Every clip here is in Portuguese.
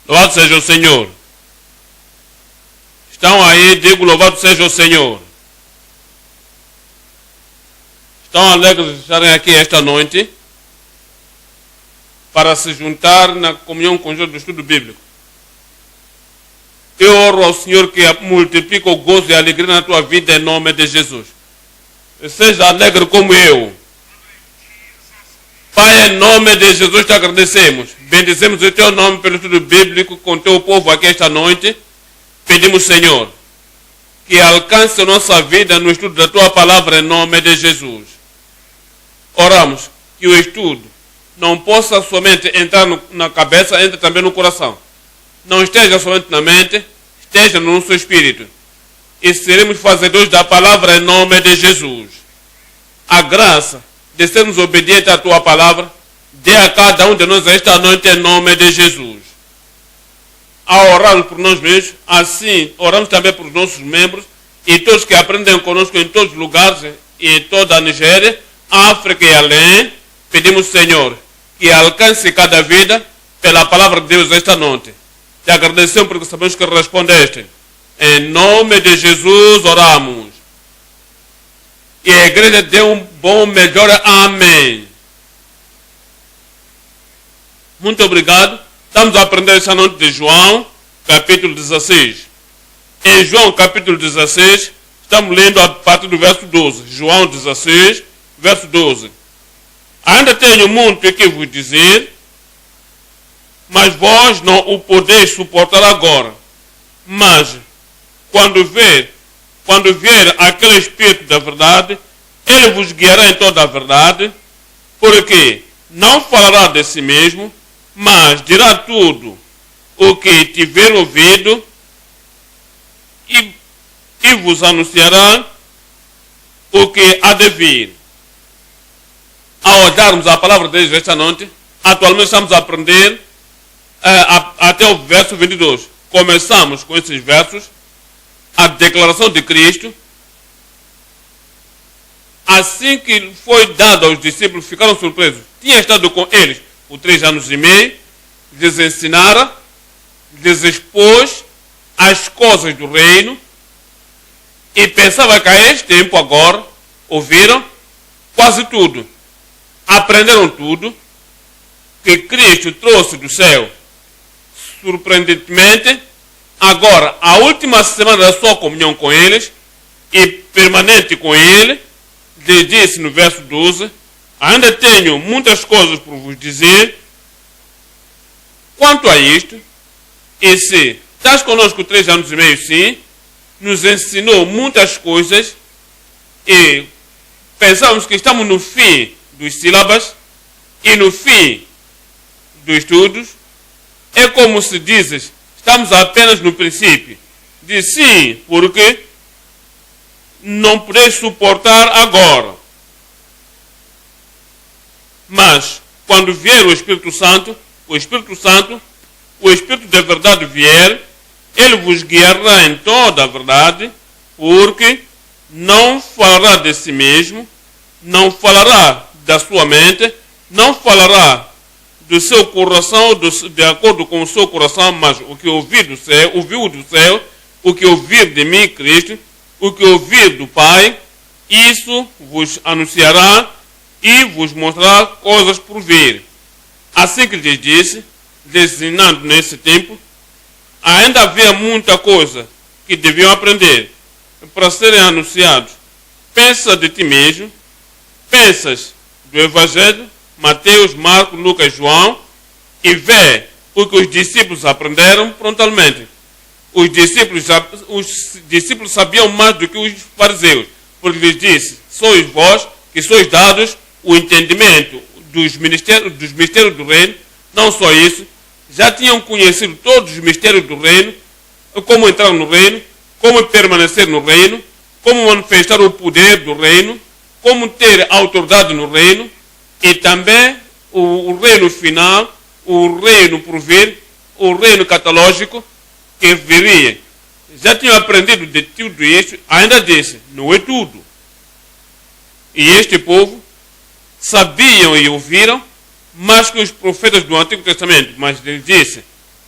Louvado seja o Senhor. Estão aí, digo louvado seja o Senhor. Estão alegres de estarem aqui esta noite para se juntar na comunhão conjunta do estudo bíblico. Eu oro ao Senhor que multiplique o gozo e a alegria na tua vida em nome de Jesus. Seja alegre como eu. Pai, em nome de Jesus te agradecemos. Bendizemos o teu nome pelo estudo bíblico com teu povo aqui esta noite. Pedimos, Senhor, que alcance a nossa vida no estudo da tua palavra em nome de Jesus. Oramos que o estudo não possa somente entrar na cabeça, entre também no coração. Não esteja somente na mente, esteja no nosso espírito. E seremos fazedores da palavra em nome de Jesus. A graça de sermos obedientes à tua palavra, dê a cada um de nós esta noite em nome de Jesus. Ao orarmos por nós mesmos, assim oramos também por nossos membros e todos que aprendem conosco em todos os lugares e em toda a Nigéria, África e além. Pedimos, Senhor, que alcance cada vida pela palavra de Deus esta noite. Te agradecemos porque sabemos que respondeste. Em nome de Jesus oramos. E a igreja dê um bom melhor amém. Muito obrigado. Estamos a aprender esta noite de João, capítulo 16. Em João, capítulo 16, estamos lendo a partir do verso 12. João 16, verso 12. Ainda tenho muito que vos dizer, mas vós não o podeis suportar agora. Mas, quando vier aquele Espírito da verdade, ele vos guiará em toda a verdade, porque não falará de si mesmo, mas dirá tudo o que tiver ouvido e vos anunciará o que há de vir. Ao olharmos a palavra de Deus esta noite, atualmente estamos a aprender até o verso 22. Começamos com esses versos, a declaração de Cristo. Assim que foi dado aos discípulos, ficaram surpresos. Tinha estado com eles por 3 anos e meio, lhes ensinara, lhes expôs as coisas do reino, e pensava que a este tempo agora ouviram quase tudo, aprenderam tudo que Cristo trouxe do céu. Surpreendentemente, agora, a última semana da sua comunhão com eles, e permanente com ele, lhe disse no verso 12, ainda tenho muitas coisas por vos dizer. Quanto a isto, e se estás conosco 3 anos e meio, sim, nos ensinou muitas coisas, e pensamos que estamos no fim dos sílabas e no fim dos estudos. É como se dizes, estamos apenas no princípio. Diz sim, porque não podeis suportar agora. Mas, quando vier o Espírito Santo, o Espírito da verdade vier, ele vos guiará em toda a verdade, porque não falará de si mesmo, não falará da sua mente, não falará do seu coração, de acordo com o seu coração, mas o que ouviu do céu, o que ouvir de mim, Cristo, o que ouvir do Pai, isso vos anunciará e vos mostrará coisas por vir. Assim que lhes disse, ensinando nesse tempo, ainda havia muita coisa que deviam aprender para serem anunciados. Pensa de ti mesmo, pensas do Evangelho, Mateus, Marcos, Lucas, João, e vê o que os discípulos aprenderam prontamente. Os discípulos sabiam mais do que os fariseus, porque lhes disse, sois vós que sois dados o entendimento dos mistérios do reino. Não só isso, já tinham conhecido todos os mistérios do reino, como entrar no reino, como permanecer no reino, como manifestar o poder do reino, como ter autoridade no reino, e também o reino final, o reino por vir, o reino catalógico que viria. Já tinham aprendido de tudo isso, ainda disse, não é tudo. E este povo sabiam e ouviram mais que os profetas do Antigo Testamento, mas ele disse,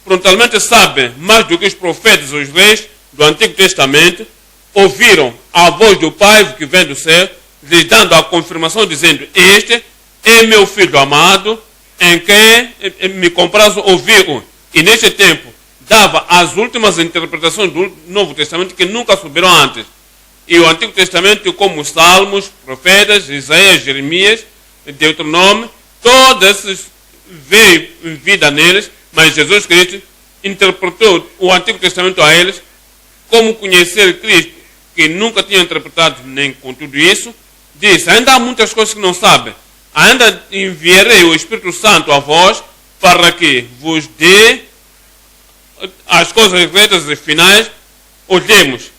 prontamente sabem mais do que os profetas e os reis do Antigo Testamento, ouviram a voz do Pai que vem do céu, lhes dando a confirmação, dizendo: este é meu Filho amado, em quem me comprazo ouvir-o. E neste tempo dava as últimas interpretações do Novo Testamento que nunca souberam antes. E o Antigo Testamento, como os Salmos, profetas, Isaías, Jeremias, Deuteronômio, todos esses veio em vida neles, mas Jesus Cristo interpretou o Antigo Testamento a eles como conhecer Cristo, que nunca tinha interpretado nem com tudo isso. Disse: ainda há muitas coisas que não sabem, ainda enviarei o Espírito Santo a vós para que vos dê as coisas retas e finais. Olhemos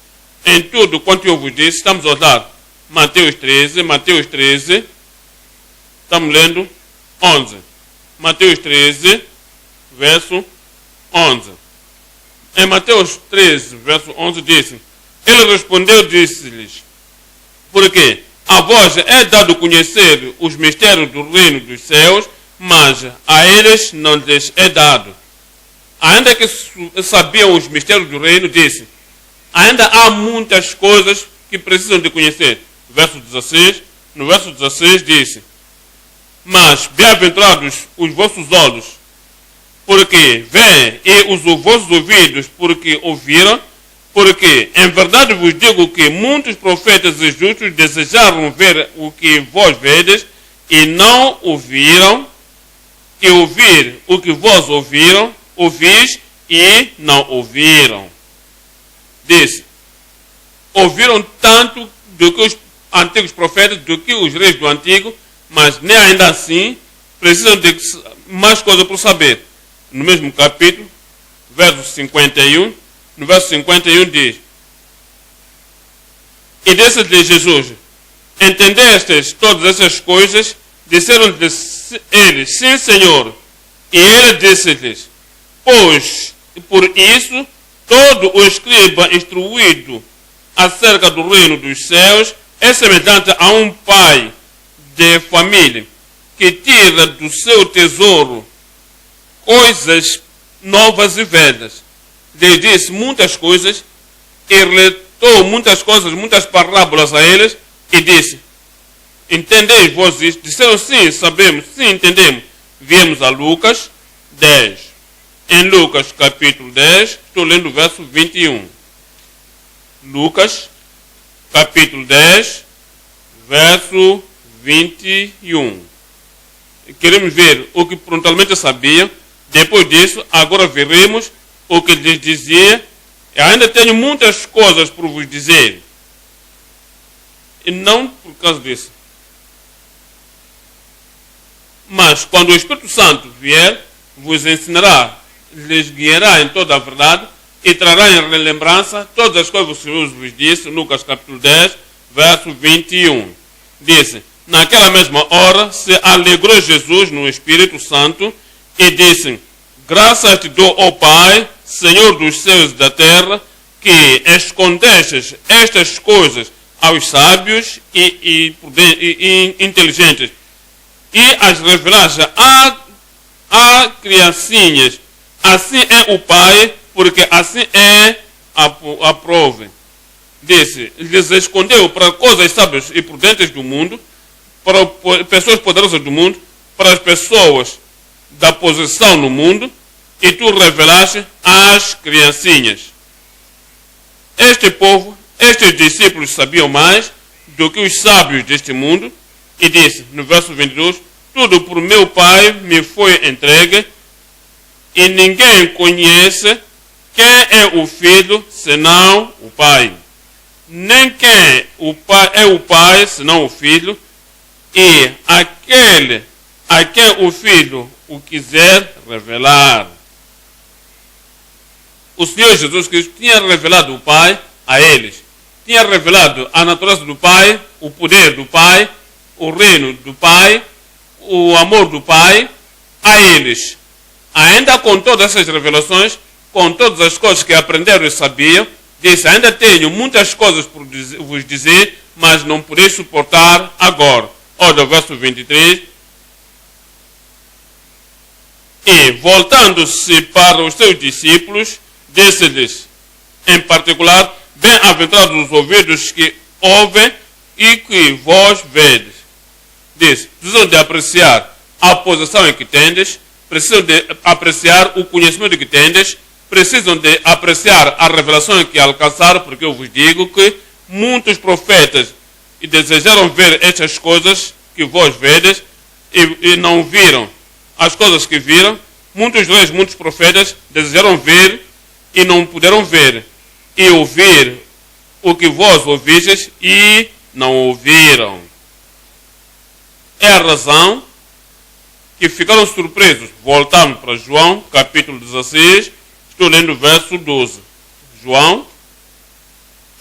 em tudo quanto eu vos disse. Estamos a olhar Mateus 13, estamos lendo 11. Mateus 13, verso 11. Em Mateus 13, verso 11 disse: ele respondeu, disse-lhes: porque a vós é dado conhecer os mistérios do reino dos céus, mas a eles não lhes é dado. Ainda que sabiam os mistérios do reino, disse: ainda há muitas coisas que precisam de conhecer. Verso 16, no verso 16 disse: mas bem-aventurados os vossos olhos, porque veem, e os vossos ouvidos, porque ouviram, porque em verdade vos digo que muitos profetas e justos desejaram ver o que vós vedes e não ouviram, e ouvir o que vós ouvis e não ouviram. Disse: ouviram tanto do que os antigos profetas, do que os reis do antigo, mas nem ainda assim precisam de mais coisas para saber. No mesmo capítulo, verso 51, no verso 51 diz: e disse-lhe Jesus: entendestes todas essas coisas? Disseram-lhe eles: sim, Senhor. E ele disse-lhes: pois por isso todo o escriba instruído acerca do reino dos céus é semelhante a um pai de família que tira do seu tesouro coisas novas e velhas. Lhe disse muitas coisas e relatou muitas coisas, muitas parábolas a eles, e disse: entendeis vós isto? Disseram: sim, sabemos, sim, entendemos. Viemos a Lucas 10. Em Lucas capítulo 10, estou lendo o verso 21. Lucas capítulo 10, verso 21. Queremos ver o que prontamente sabiam. Depois disso, agora veremos o que lhes dizia. Eu ainda tenho muitas coisas por vos dizer. E não por causa disso. Mas quando o Espírito Santo vier, vos ensinará, lhes guiará em toda a verdade e trará em relembrança todas as coisas que o Senhor vos disse. Lucas capítulo 10, verso 21. Disse: naquela mesma hora se alegrou Jesus no Espírito Santo e disse: graças te dou, ó Pai, Senhor dos céus e da terra, que escondestes estas coisas aos sábios e inteligentes e as revelaste a criancinhas. Assim é o Pai, porque assim é a prova. Disse: lhes escondeu para coisas sábias e prudentes do mundo, para pessoas poderosas do mundo, para as pessoas da posição no mundo, e tu revelaste às criancinhas. Este povo, estes discípulos sabiam mais do que os sábios deste mundo, e disse, no verso 22, tudo por meu Pai me foi entregue, e ninguém conhece quem é o Filho, senão o Pai. Nem quem é o Pai, senão o Filho, e aquele a quem o Filho o quiser revelar. O Senhor Jesus Cristo tinha revelado o Pai a eles. Tinha revelado a natureza do Pai, o poder do Pai, o reino do Pai, o amor do Pai a eles. Ainda com todas essas revelações, com todas as coisas que aprenderam e sabiam, disse: ainda tenho muitas coisas por vos dizer, mas não podeis suportar agora. Olha o verso 23. E, voltando-se para os seus discípulos, disse-lhes, em particular, bem-aventurados os ouvidos que ouvem e que vós vedes. Diz, precisam de apreciar a posição em que tendes, precisam de apreciar o conhecimento que tendes, precisam de apreciar a revelação que alcançaram, porque eu vos digo que muitos profetas desejaram ver estas coisas que vós vedes e não viram as coisas que viram. Muitos reis, muitos profetas desejaram ver e não puderam ver, e ouvir o que vós ouvistes e não ouviram. É a razão que ficaram surpresos. Voltamos para João, capítulo 16, estou lendo o verso 12. João,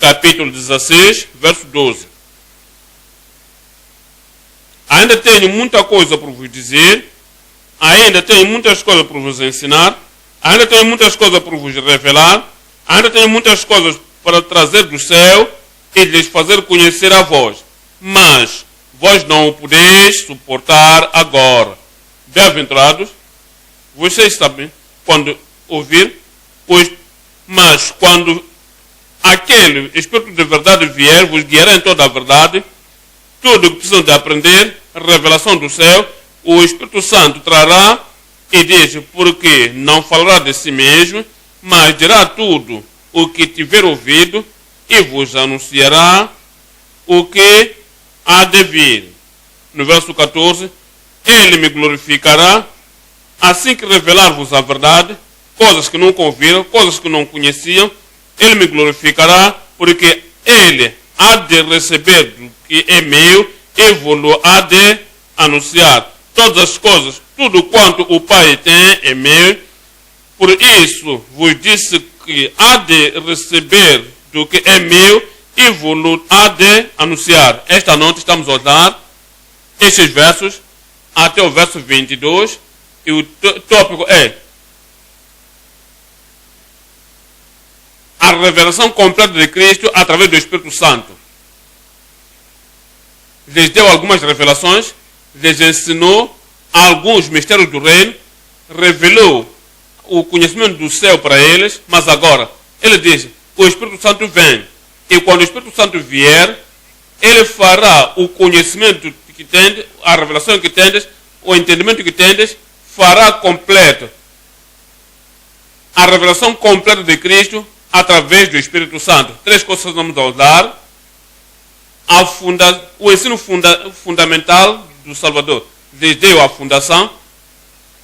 capítulo 16, verso 12. Ainda tenho muita coisa para vos dizer, ainda tenho muitas coisas para vos ensinar, ainda tenho muitas coisas para vos revelar, ainda tenho muitas coisas para trazer do céu e lhes fazer conhecer a vós. Mas vós não o podeis suportar agora. Bem-aventurados, vocês sabem, quando ouvir, mas quando aquele Espírito de verdade vier, vos guiará em toda a verdade, tudo o que precisam de aprender, revelação do céu, o Espírito Santo trará e diz, porque não falará de si mesmo, mas dirá tudo o que tiver ouvido e vos anunciará o que há de vir. No verso 14, ele me glorificará, assim que revelar-vos a verdade, coisas que nunca ouviram, coisas que não conheciam, ele me glorificará, porque ele há de receber do que é meu e vos há de anunciar. Todas as coisas, tudo quanto o Pai tem é meu, por isso vos disse que há de receber do que é meu e vos há de anunciar. Esta noite estamos a olhar estes versos até o verso 22 e o tópico é a revelação completa de Cristo através do Espírito Santo. Lhes deu algumas revelações, lhes ensinou alguns mistérios do reino, revelou o conhecimento do céu para eles, mas agora ele diz, o Espírito Santo vem, e quando o Espírito Santo vier, ele fará o conhecimento que tendes, a revelação que tendes, o entendimento que tendes, fará completo a revelação completa de Cristo através do Espírito Santo. Três coisas vamos usar. O ensino fundamental do Salvador lhes deu a fundação,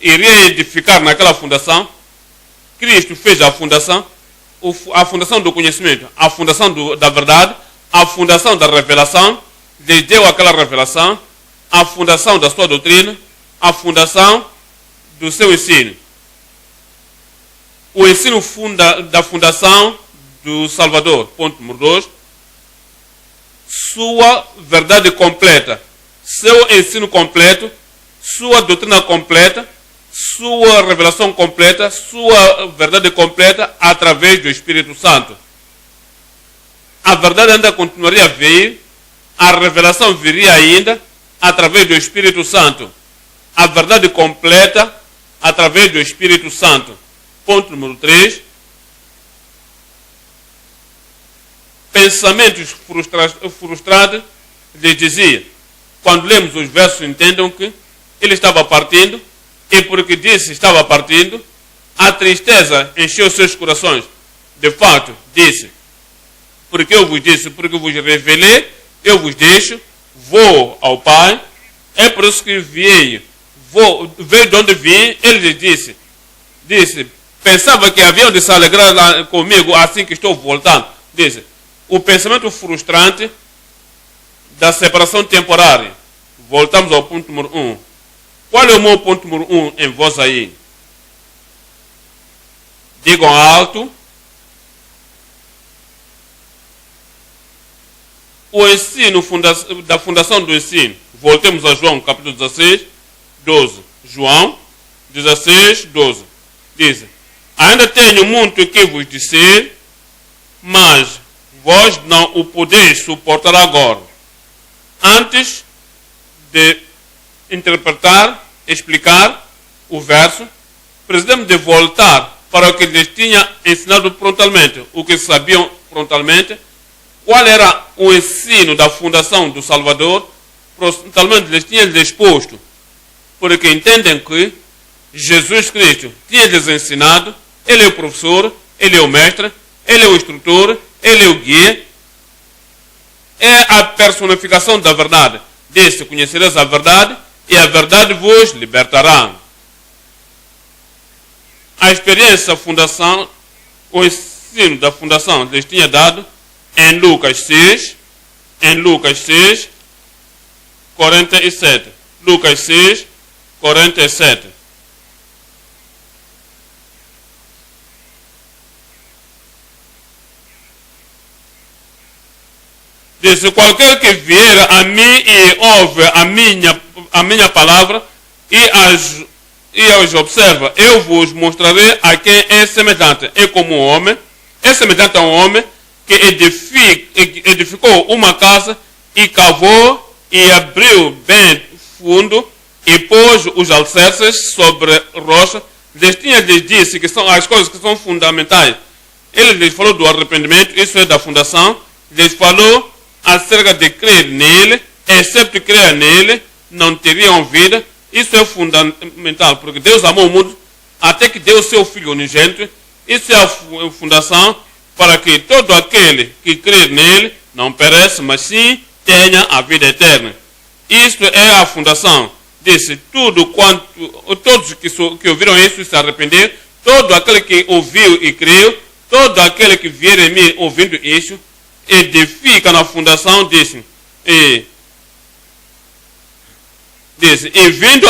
iria edificar naquela fundação. Cristo fez a fundação do conhecimento, a fundação da verdade, a fundação da revelação, lhes deu aquela revelação, a fundação da sua doutrina, a fundação do seu ensino. O ensino da fundação do Salvador, ponto número 2, sua verdade completa, seu ensino completo, sua doutrina completa, sua revelação completa, sua verdade completa através do Espírito Santo. A verdade ainda continuaria a vir, a revelação viria ainda através do Espírito Santo. A verdade completa através do Espírito Santo. Ponto número 3. Pensamentos frustrados, lhes dizia. Quando lemos os versos, entendam que ele estava partindo, e porque disse estava partindo, a tristeza encheu seus corações. De fato, disse, porque eu vos disse, porque eu vos revelei, eu vos deixo, vou ao Pai, é por isso que veio de onde vim, ele lhe disse, pensava que haviam de se alegrar comigo assim que estou voltando. Disse, o pensamento frustrante da separação temporária. Voltamos ao ponto número 1. Qual é o meu ponto número 1 em voz aí? Digam alto. O ensino da fundação do ensino. Voltemos a João, capítulo 16, 12. João 16, 12. Diz, ainda tenho muito que vos dizer, mas vós não o podeis suportar agora. Antes de interpretar, explicar o verso, precisamos de voltar para o que lhes tinha ensinado prontamente, o que sabiam prontamente, qual era o ensino da fundação do Salvador, prontamente lhes tinha exposto, porque entendem que Jesus Cristo tinha lhes ensinado, Ele é o professor, Ele é o mestre, Ele é o instrutor, Ele é o guia, é a personificação da verdade. Desse conhecereis a verdade e a verdade vos libertará. A experiência da fundação, o ensino da fundação lhes tinha dado em Lucas 6, 47. Lucas 6, 47. Diz: qualquer que vier a mim e ouve a minha palavra e as observa, eu vos mostrarei a quem é semelhante. É como um homem, é semelhante a um homem que edificou uma casa e cavou e abriu bem fundo e pôs os alicerces sobre rocha. Lhes disse que são as coisas que são fundamentais. Ele lhes falou do arrependimento, isso é da fundação. Lhes falou acerca de crer nele, excepto crer nele, não teriam vida. Isso é fundamental, porque Deus amou o mundo até que deu o seu Filho unigênito. Isso é a fundação para que todo aquele que crer nele não pereça, mas sim tenha a vida eterna. Isto é a fundação. Disse: todos que ouviram isso e se arrependeram, todo aquele que ouviu e creu, todo aquele que vier em mim ouvindo isso, edifica na fundação, disse, e vindo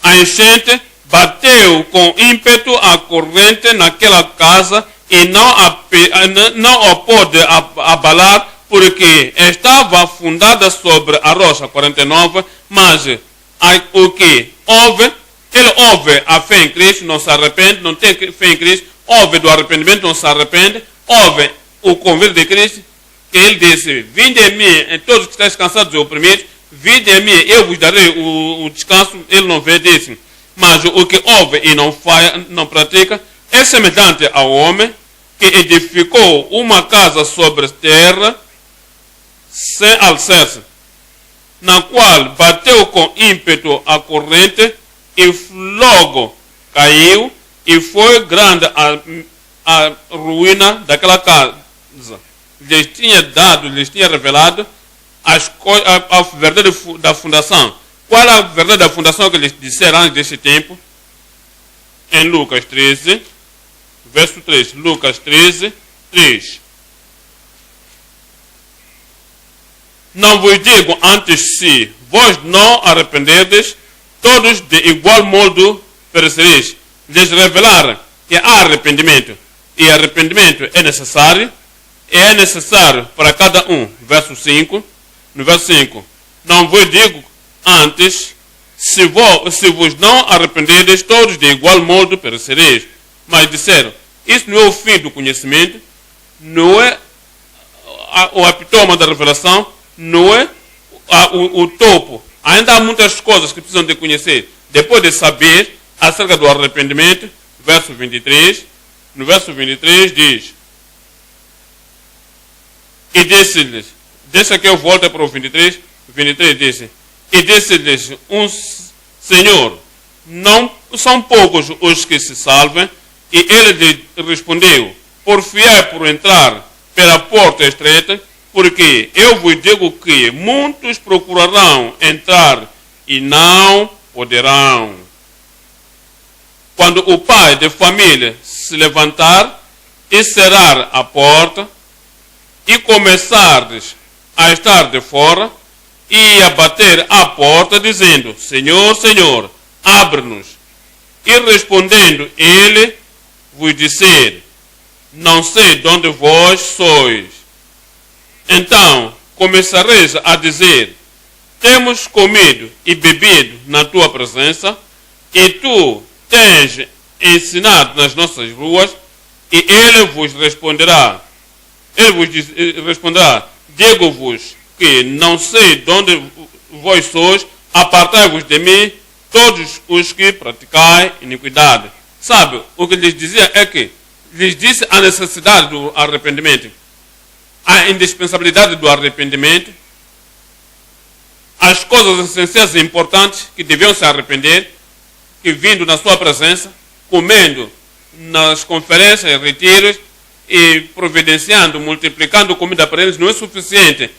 a enchente, bateu com ímpeto a corrente naquela casa e não a pôde abalar, porque estava fundada sobre a rocha. 49. Mas o que ouve, ele ouve a fé em Cristo, não se arrepende, não tem fé em Cristo, ouve do arrependimento, não se arrepende, ouve o convite de Cristo, que ele disse: vinde em mim, todos que estáis cansados e oprimidos, vinde em mim, eu vos darei o descanso. Ele não vê disso. Mas o que ouve e não pratica é semelhante ao homem que edificou uma casa sobre terra sem alicerce, na qual bateu com ímpeto a corrente e logo caiu, e foi grande a ruína daquela casa. Lhes tinha revelado a verdade da fundação. Qual é a verdade da fundação que eles disseram antes desse tempo? Em Lucas 13, verso 3. Lucas 13, 3. Não vos digo antes, se vós não arrependerdes, todos de igual modo perecereis. Lhes revelaram que há arrependimento. E arrependimento é necessário para cada um. Verso 5. No verso 5. Não vos digo antes, se vos não arrependerdes, todos de igual modo perecereis. Mas disseram: isso não é o fim do conhecimento, não é o epitome da revelação, não é o topo. Ainda há muitas coisas que precisam de conhecer. Depois de saber acerca do arrependimento, verso 23, no verso 23 diz: e disse-lhes, deixa que eu volte para o 23 disse: e disse-lhes um Senhor, não são poucos os que se salvem? E ele lhe respondeu: porfiai por entrar pela porta estreita, porque eu vos digo que muitos procurarão entrar e não poderão. Quando o pai de família se levantar e cerrar a porta, e começardes a estar de fora, e a bater à porta, dizendo: Senhor, Senhor, abre-nos. E respondendo ele, vos disser: não sei de onde vós sois. Então começareis a dizer: temos comido e bebido na tua presença, e tu tens ensinado nas nossas ruas. E ele vos responderá: digo-vos que não sei de onde vós sois, apartai-vos de mim, todos os que praticam iniquidade. Sabe, o que lhes dizia é que lhes disse a necessidade do arrependimento, a indispensabilidade do arrependimento, as coisas essenciais e importantes que deviam se arrepender, que vindo na sua presença, comendo nas conferências e retiros e providenciando, multiplicando comida para eles não é suficiente.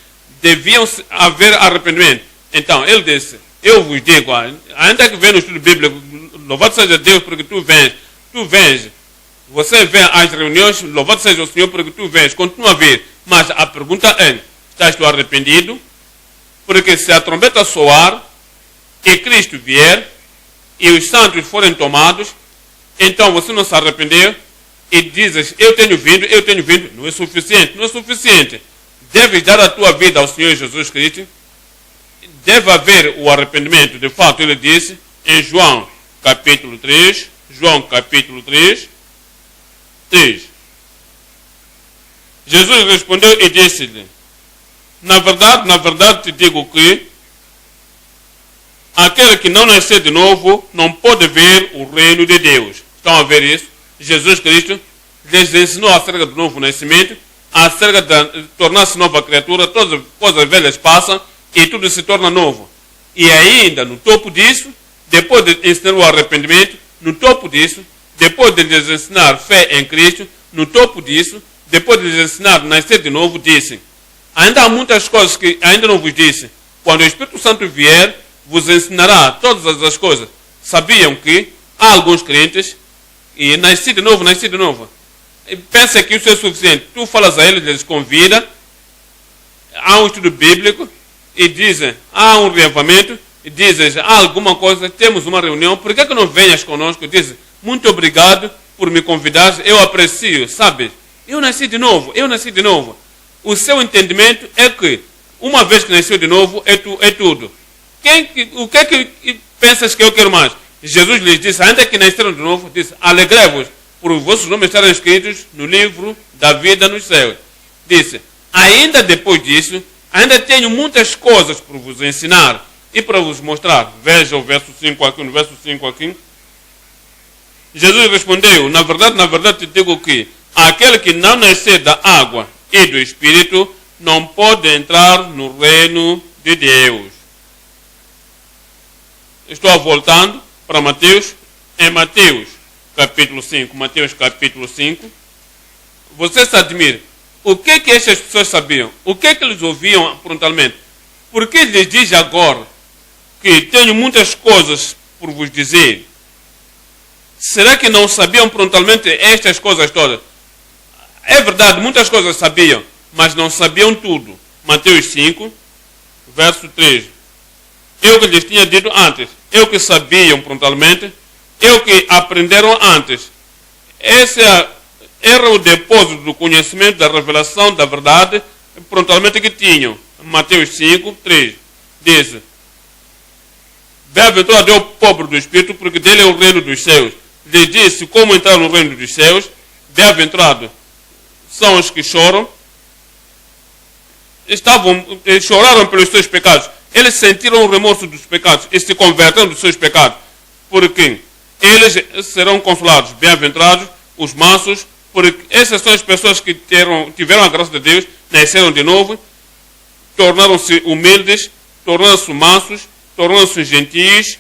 Deviam haver arrependimento. Então, ele disse, eu vos digo, ainda que venha no estudo bíblico, louvado seja Deus porque tu vens, você vem às reuniões, louvado seja o Senhor porque tu vens, continua a vir. Mas a pergunta é, estás tu arrependido? Porque se a trombeta soar e Cristo vier e os santos forem tomados, então você não se arrependeu e dizes, eu tenho vindo, não é suficiente. Deves dar a tua vida ao Senhor Jesus Cristo. Deve haver o arrependimento. De fato, ele disse em João capítulo 3, Jesus respondeu e disse-lhe, na verdade te digo que aquele que não nascer de novo não pode ver o reino de Deus. Estão a ver isso? Jesus Cristo lhes ensinou acerca do novo nascimento, acerca de tornar-se nova criatura, todas as coisas velhas passam e tudo se torna novo. E ainda no topo disso, depois de ensinar o arrependimento, no topo disso, depois de lhes ensinar fé em Cristo, no topo disso, depois de lhes ensinar nascer de novo, disse, ainda há muitas coisas que ainda não vos disse. Quando o Espírito Santo vier, vos ensinará todas as coisas. Sabiam que há alguns crentes e nasci de novo. E pensa que isso é suficiente. Tu falas a eles, eles convidam, há um estudo bíblico e dizem, há um reavamento e dizem, há alguma coisa, temos uma reunião, por que não venhas conosco? Dizem, muito obrigado por me convidar, eu aprecio, sabe? Eu nasci de novo. O seu entendimento é que, uma vez que nasceu de novo, é tudo. O que é que pensas que eu quero mais? Jesus lhes disse, ainda que nasceram de novo, disse, alegrei-vos por vossos nomes estarem escritos no livro da vida nos céus. Disse, ainda depois disso, ainda tenho muitas coisas para vos ensinar e para vos mostrar. Veja o verso 5 aqui, no verso 5 aqui. Jesus respondeu, na verdade te digo que aquele que não nascer da água e do Espírito não pode entrar no reino de Deus. Estou voltando para Mateus, em Mateus capítulo 5, você se admira. O que estas pessoas sabiam? O que eles ouviam prontamente? Por que lhes diz agora que tenho muitas coisas por vos dizer? Será que não sabiam prontamente estas coisas todas? É verdade, muitas coisas sabiam, mas não sabiam tudo. Mateus 5, verso 3. Eu que lhes tinha dito antes, eu que sabiam prontamente, eu que aprenderam antes. Esse era o depósito do conhecimento, da revelação, da verdade, prontamente que tinham. Mateus 5, 3. Diz, bem-aventurado é o pobre do Espírito, porque dele é o reino dos céus. Lhe disse como entrar no reino dos céus. Bem-aventurado são os que choram. Choraram pelos seus pecados. Eles sentiram o remorso dos pecados e se converteram dos seus pecados. Porque eles serão consolados. Bem-aventurados os mansos, porque essas são as pessoas que tiveram a graça de Deus, nasceram de novo, tornaram-se humildes, tornaram-se mansos, tornaram-se gentis,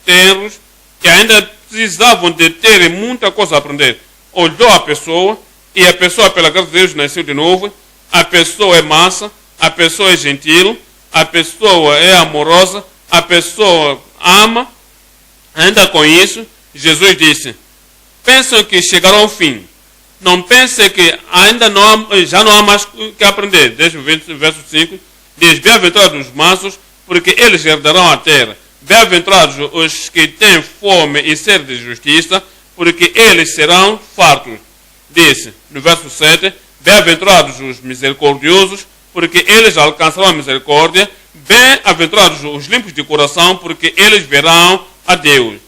tenros, que ainda precisavam de terem muita coisa a aprender. Olhou a pessoa, e a pessoa, pela graça de Deus, nasceu de novo. A pessoa é mansa, a pessoa é gentil, a pessoa é amorosa, a pessoa ama. Ainda com isso, Jesus disse, pensam que chegarão ao fim. Não pensem que já não há mais que aprender. Deixa o verso 5. Diz, bem-aventurados os mansos, porque eles herdarão a terra. Bem-aventurados os que têm fome e sede de justiça, porque eles serão fartos. Disse, no verso 7, bem-aventurados os misericordiosos, porque eles alcançarão a misericórdia. Bem-aventurados os limpos de coração, porque eles verão a Deus.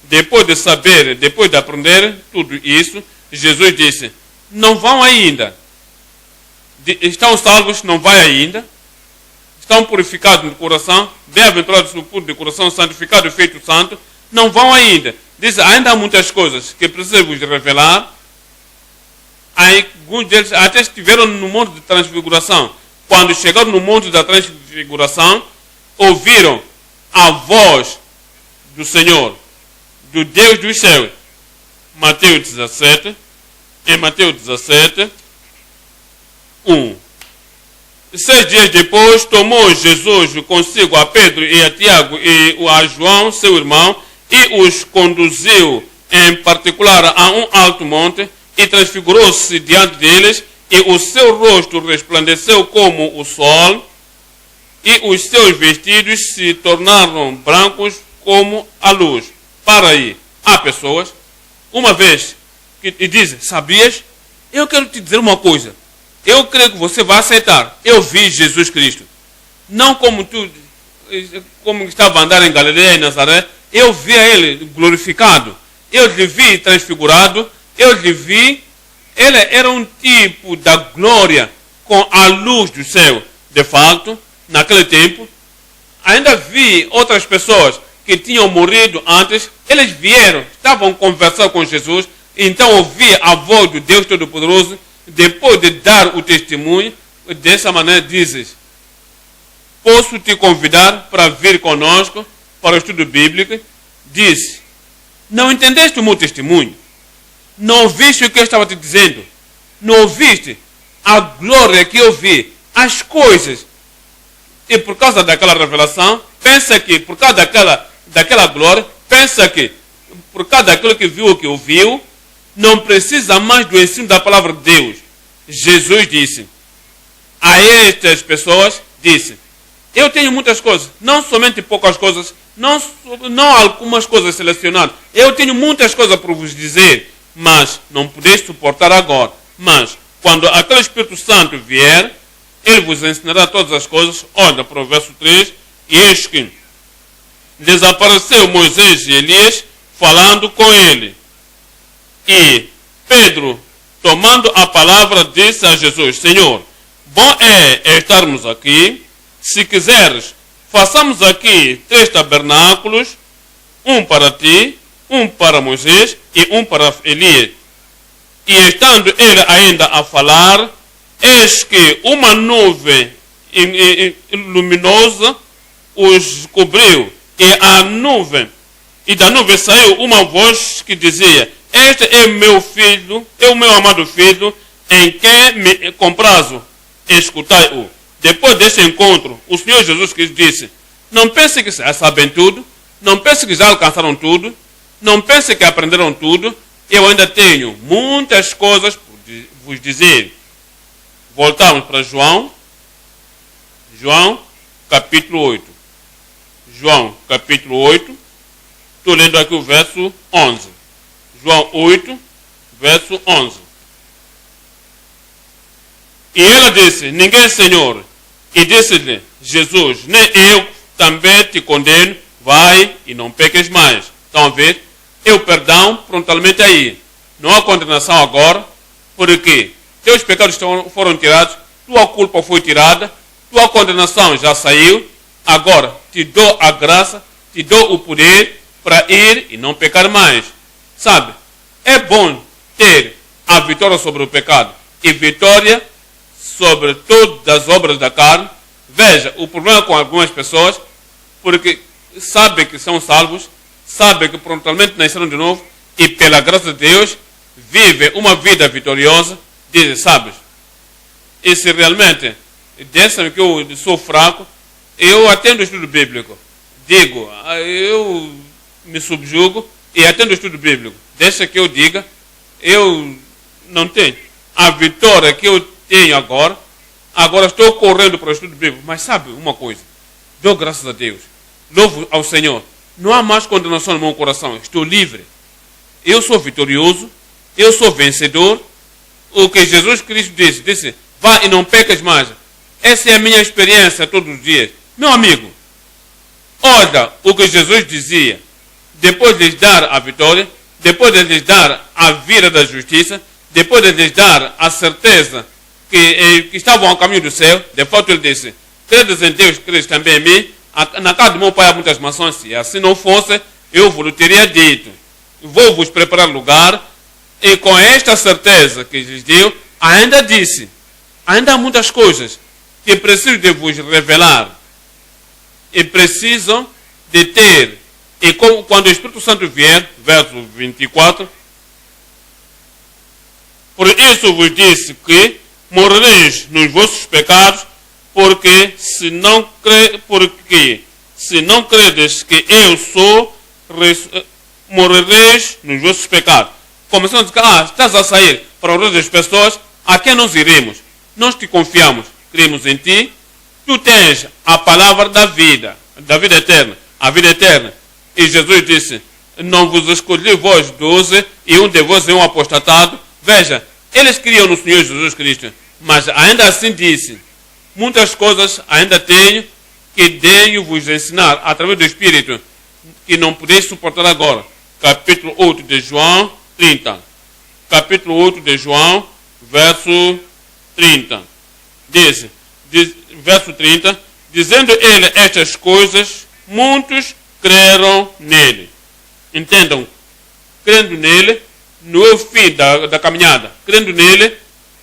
Depois de saber, depois de aprender tudo isso, Jesus disse, não vão ainda. Estão salvos, não vai ainda. estão purificados no coração, bem-aventurados no puro de coração, santificados e feitos santos, não vão ainda. Diz, ainda há muitas coisas que preciso vos revelar. Alguns deles até estiveram no monte de transfiguração. Quando chegaram no monte da transfiguração, ouviram a voz do Senhor, do Deus dos céus. Mateus 17, em Mateus 17, 1. 6 dias depois, tomou Jesus consigo a Pedro e a Tiago e a João, seu irmão, e os conduziu em particular a um alto monte e transfigurou-se diante deles, e o seu rosto resplandeceu como o sol, e os seus vestidos se tornaram brancos como a luz. Para aí, há pessoas, uma vez, que dizem, sabias? Eu quero te dizer uma coisa. Eu creio que você vai aceitar. Eu vi Jesus Cristo. Não como tu, como estava a andar em Galileia e Nazaré. Eu vi a ele glorificado. Eu lhe vi transfigurado. Eu lhe vi. Ele era um tipo da glória com a luz do céu. De fato, naquele tempo, ainda vi outras pessoas que tinham morrido antes. Eles vieram, estavam conversando com Jesus. Então ouvi a voz do Deus Todo-Poderoso. Depois de dar o testemunho, dessa maneira dizes, posso te convidar para vir conosco para o estudo bíblico? Disse, não entendeste o meu testemunho? Não ouviste o que eu estava te dizendo? Não ouviste a glória que eu vi, as coisas? E por causa daquela revelação, pensa que por causa daquela glória, pensa que por causa daquilo que viu o que ouviu, não precisa mais do ensino da palavra de Deus. Jesus disse a estas pessoas, disse, eu tenho muitas coisas, não somente poucas coisas, não algumas coisas selecionadas. Eu tenho muitas coisas para vos dizer, mas não podeis suportar agora. Mas, quando aquele Espírito Santo vier, ele vos ensinará todas as coisas. Olha para o verso 3, e eis que desapareceu Moisés e Elias, falando com ele. E Pedro, tomando a palavra, disse a Jesus, Senhor, bom é estarmos aqui. Se quiseres, façamos aqui 3 tabernáculos, um para ti, um para Moisés e um para Elias. E estando ele ainda a falar, eis que uma nuvem luminosa os cobriu, e da nuvem saiu uma voz que dizia, este é meu filho, é o meu amado filho, em quem me comprazo, escutai-o. Depois desse encontro, o Senhor Jesus Cristo disse, não pense que já sabem tudo, não pense que já alcançaram tudo, não pense que aprenderam tudo, eu ainda tenho muitas coisas por vos dizer. Voltamos para João capítulo 8. João capítulo 8, estou lendo aqui o verso 11. João 8, verso 11. E ela disse, ninguém, Senhor. E disse-lhe Jesus, nem eu também te condeno, vai e não peques mais. Estão a ver? É o perdão prontamente aí. Não há condenação agora, porque teus pecados foram tirados, tua culpa foi tirada, tua condenação já saiu, agora te dou a graça, te dou o poder para ir e não pecar mais. Sabe, é bom ter a vitória sobre o pecado e vitória sobre todas as obras da carne. Veja, o problema com algumas pessoas, porque sabem que são salvos, sabem que prontamente nasceram de novo e pela graça de Deus vivem uma vida vitoriosa, dizem, sabes, e se realmente dizem que eu sou fraco, eu atendo o estudo bíblico, digo, eu me subjugo e atendo o estudo bíblico, deixa que eu diga, eu não tenho a vitória que eu tenho agora estou correndo para o estudo bíblico, mas sabe uma coisa, dou graças a Deus, louvo ao Senhor, não há mais condenação no meu coração, estou livre, eu sou vitorioso, eu sou vencedor. O que Jesus Cristo disse, vá e não peques mais. Essa é a minha experiência todos os dias. Meu amigo, olha o que Jesus dizia, depois de lhes dar a vitória, depois de lhes dar a vida da justiça, depois de lhes dar a certeza que estavam ao caminho do céu, de fato ele disse, credes em Deus, credes também em mim. Na casa do meu pai há muitas mansões. Se assim não fosse, eu vos teria dito. Vou vos preparar lugar. E com esta certeza que lhes deu, ainda disse, ainda há muitas coisas que preciso de vos revelar. E precisam de ter. E quando o Espírito Santo vier, verso 24, por isso vos disse que morrereis nos vossos pecados, porque se não credes que eu sou, morrereis nos vossos pecados. Começando a dizer, estás a sair para o resto das pessoas, a quem nós iremos? Nós te confiamos, cremos em ti, tu tens a palavra da vida eterna, a vida eterna. E Jesus disse, não vos escolhi vós 12, e um de vós é um apostatado. Veja, eles criam no Senhor Jesus Cristo, mas ainda assim disse, muitas coisas ainda tenho que devo vos ensinar através do Espírito, que não podeis suportar agora. Capítulo 8 de João 30. Capítulo 8 de João, verso 30. Verso 30, dizendo ele estas coisas, muitos creram nele. Entendam, crendo nele, não é o fim da caminhada. Crendo nele,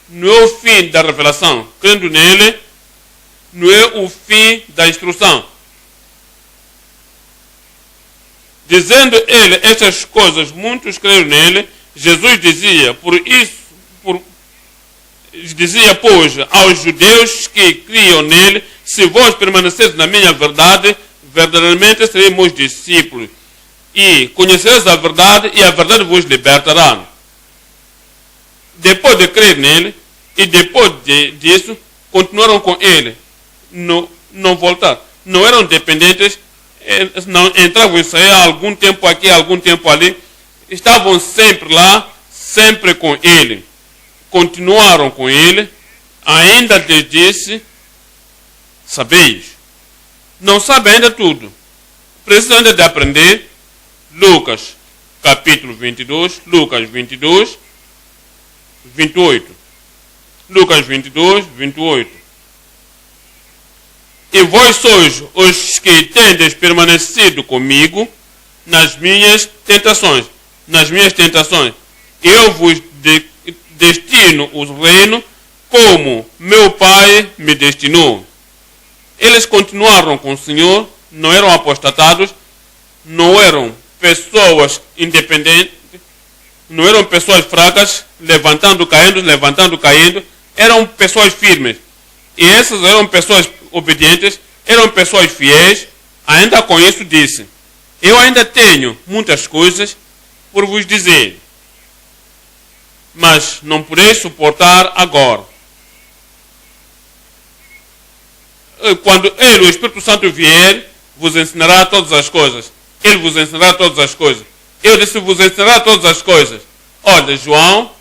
não é o fim da revelação. Crendo nele, não é o fim da instrução. Dizendo ele estas coisas, muitos creram nele. Jesus dizia, dizia, pois, aos judeus que criam nele, se vós permaneceres na minha verdade, verdadeiramente sereis meus discípulos. E conhecereis a verdade, e a verdade vos libertará. Depois de crer nele, e depois disso, continuaram com ele. Não voltaram. Não eram dependentes, não entravam e saíam algum tempo aqui, algum tempo ali. Estavam sempre lá, sempre com ele. Continuaram com ele. Ainda lhes disse, sabeis. Não sabe ainda tudo. Precisa ainda de aprender. Lucas, capítulo 22, Lucas 22, 28. Lucas 22, 28. E vós sois os que tendes permanecido comigo nas minhas tentações. Nas minhas tentações. Eu vos destino o reino como meu Pai me destinou. Eles continuaram com o Senhor, não eram apostatados, não eram pessoas independentes, não eram pessoas fracas, levantando, caindo, eram pessoas firmes. E essas eram pessoas obedientes, eram pessoas fiéis. Ainda com isso disse, eu ainda tenho muitas coisas por vos dizer, mas não podeis suportar agora. Quando ele, o Espírito Santo, vier, vos ensinará todas as coisas. Ele vos ensinará todas as coisas. Eu disse, vos ensinará todas as coisas. Olha, João,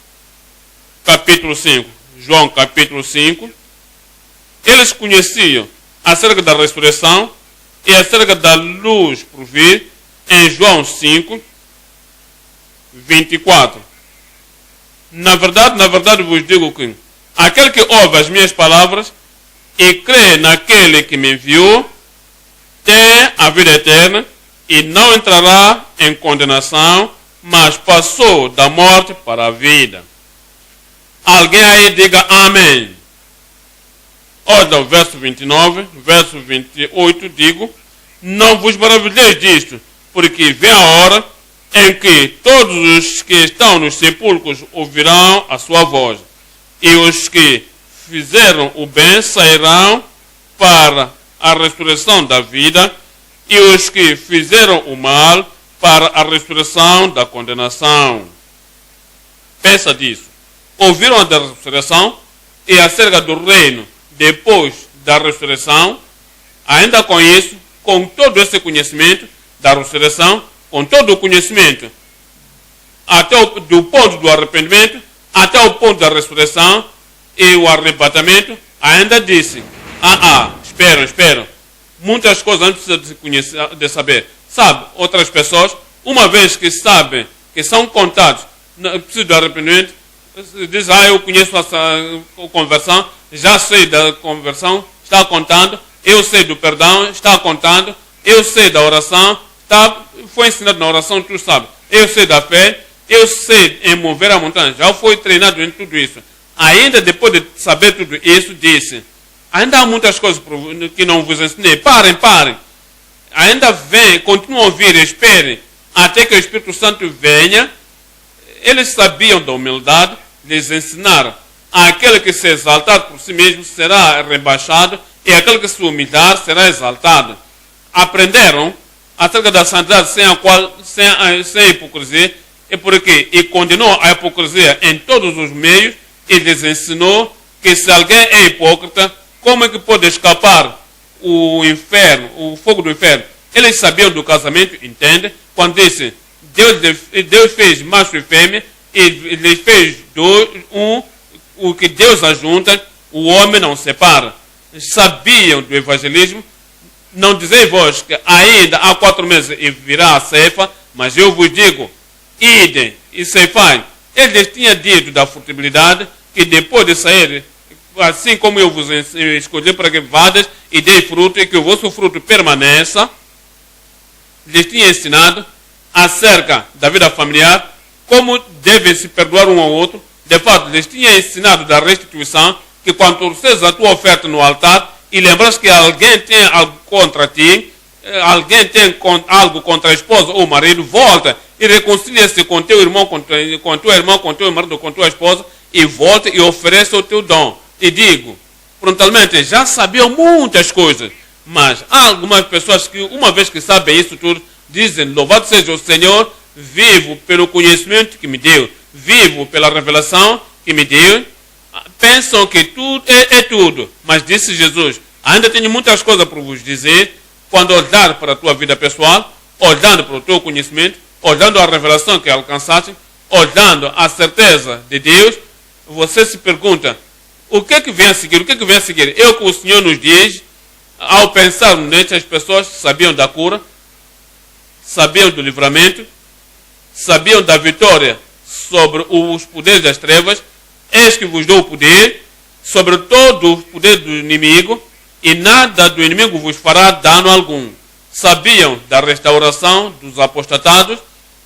capítulo 5. João, capítulo 5. Eles conheciam acerca da ressurreição e acerca da luz por vir em João 5, 24. Na verdade vos digo que aquele que ouve as minhas palavras e crê naquele que me enviou, tem a vida eterna e não entrará em condenação, mas passou da morte para a vida. Alguém aí diga amém. Olha o verso 29, verso 28, digo, não vos maravilheis disto, porque vem a hora em que todos os que estão nos sepulcros ouvirão a sua voz, e os que fizeram o bem sairão para a ressurreição da vida, e os que fizeram o mal para a ressurreição da condenação. Pensa disso. Ouviram a da ressurreição e acerca do reino depois da ressurreição. Ainda com isso, com todo esse conhecimento da ressurreição, com todo o conhecimento até do ponto do arrependimento até o ponto da ressurreição e o arrebatamento, ainda disse, espera, muitas coisas não precisa de conhecer, de saber. Sabe, outras pessoas, uma vez que sabem, que são contados, não precisa do arrependimento, diz, eu conheço essa conversão, já sei da conversão, está contando, eu sei do perdão, está contando, eu sei da oração, foi ensinado na oração, tu sabe, eu sei da fé, eu sei em mover a montanha, já foi treinado em tudo isso. Ainda depois de saber tudo isso, disse, ainda há muitas coisas que não vos ensinei, parem. Ainda vem, continuem a ouvir, esperem, até que o Espírito Santo venha. Eles sabiam da humildade, lhes ensinaram. Aquele que se exaltar por si mesmo será rebaixado, e aquele que se humilhar será exaltado. Aprenderam acerca da santidade sem hipocrisia, e condenou a hipocrisia em todos os meios, e lhes ensinou que se alguém é hipócrita, como é que pode escapar o fogo do inferno? Eles sabiam do casamento, entende? Quando disse, Deus fez macho e fêmea, e ele fez o que Deus ajunta, o homem não separa. Sabiam do evangelismo. Não dizei vós que ainda há 4 meses e virá a ceifa, mas eu vos digo, idem e ceifai. Eles tinham dito da frutibilidade, que depois de sair, assim como eu vos escolhi para que vadas e dei fruto, e que o vosso fruto permaneça, lhes tinha ensinado acerca da vida familiar, como devem se perdoar um ao outro. De fato, lhes tinha ensinado da restituição, que quando trouxeres a tua oferta no altar e lembras que alguém tem algo contra ti, alguém tem algo contra a esposa ou o marido, volta e reconcilia-se com teu irmão, com teu irmão, com teu marido, com tua esposa, e volta e oferece o teu dom. E digo, frontalmente, já sabiam muitas coisas, mas há algumas pessoas que, uma vez que sabem isso tudo, dizem, louvado seja o Senhor, vivo pelo conhecimento que me deu, vivo pela revelação que me deu. Pensam que tudo é tudo, mas disse Jesus, ainda tenho muitas coisas para vos dizer. Quando olhar para a tua vida pessoal, olhando para o teu conhecimento, olhando a revelação que alcançaste, olhando a certeza de Deus, você se pergunta, o que é que vem a seguir? O que é que vem a seguir? É o que o Senhor nos diz. Ao pensar nestas pessoas, sabiam da cura, sabiam do livramento, sabiam da vitória sobre os poderes das trevas. Eis que vos dou o poder sobre todo o poder do inimigo, e nada do inimigo vos fará dano algum. Sabiam da restauração dos apostatados,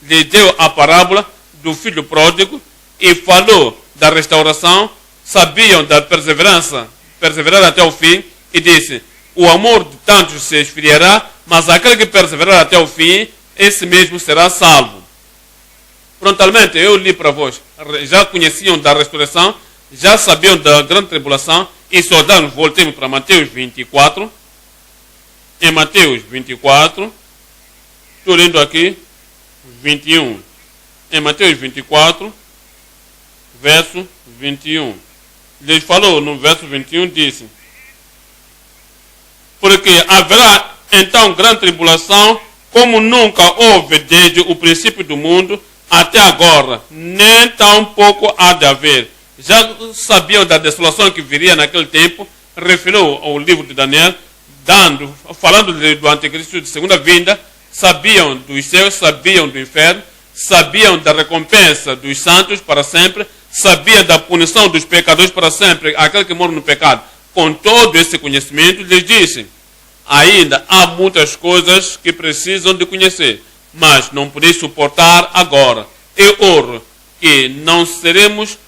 lhe deu a parábola do filho pródigo e falou da restauração. Sabiam da perseverança, perseverar até o fim, e disse, o amor de tantos se esfriará, mas aquele que perseverar até o fim, esse mesmo será salvo. Frontalmente, eu li para vós, já conheciam da ressurreição, já sabiam da grande tribulação, e se olharmos, voltemos para Mateus 24. Em Mateus 24, estou lendo aqui, 21. Em Mateus 24, verso 21. Ele falou no verso 21, disse, porque haverá então grande tribulação, como nunca houve desde o princípio do mundo até agora, nem tão pouco há de haver. Já sabiam da desolação que viria naquele tempo, referiu ao livro de Daniel, falando do anticristo de segunda vinda. Sabiam dos céus, sabiam do inferno, sabiam da recompensa dos santos para sempre, sabiam da punição dos pecadores para sempre, aquele que mora no pecado. Com todo esse conhecimento, lhes disse, ainda há muitas coisas que precisam de conhecer, mas não podeis suportar agora. Eu oro que não seremos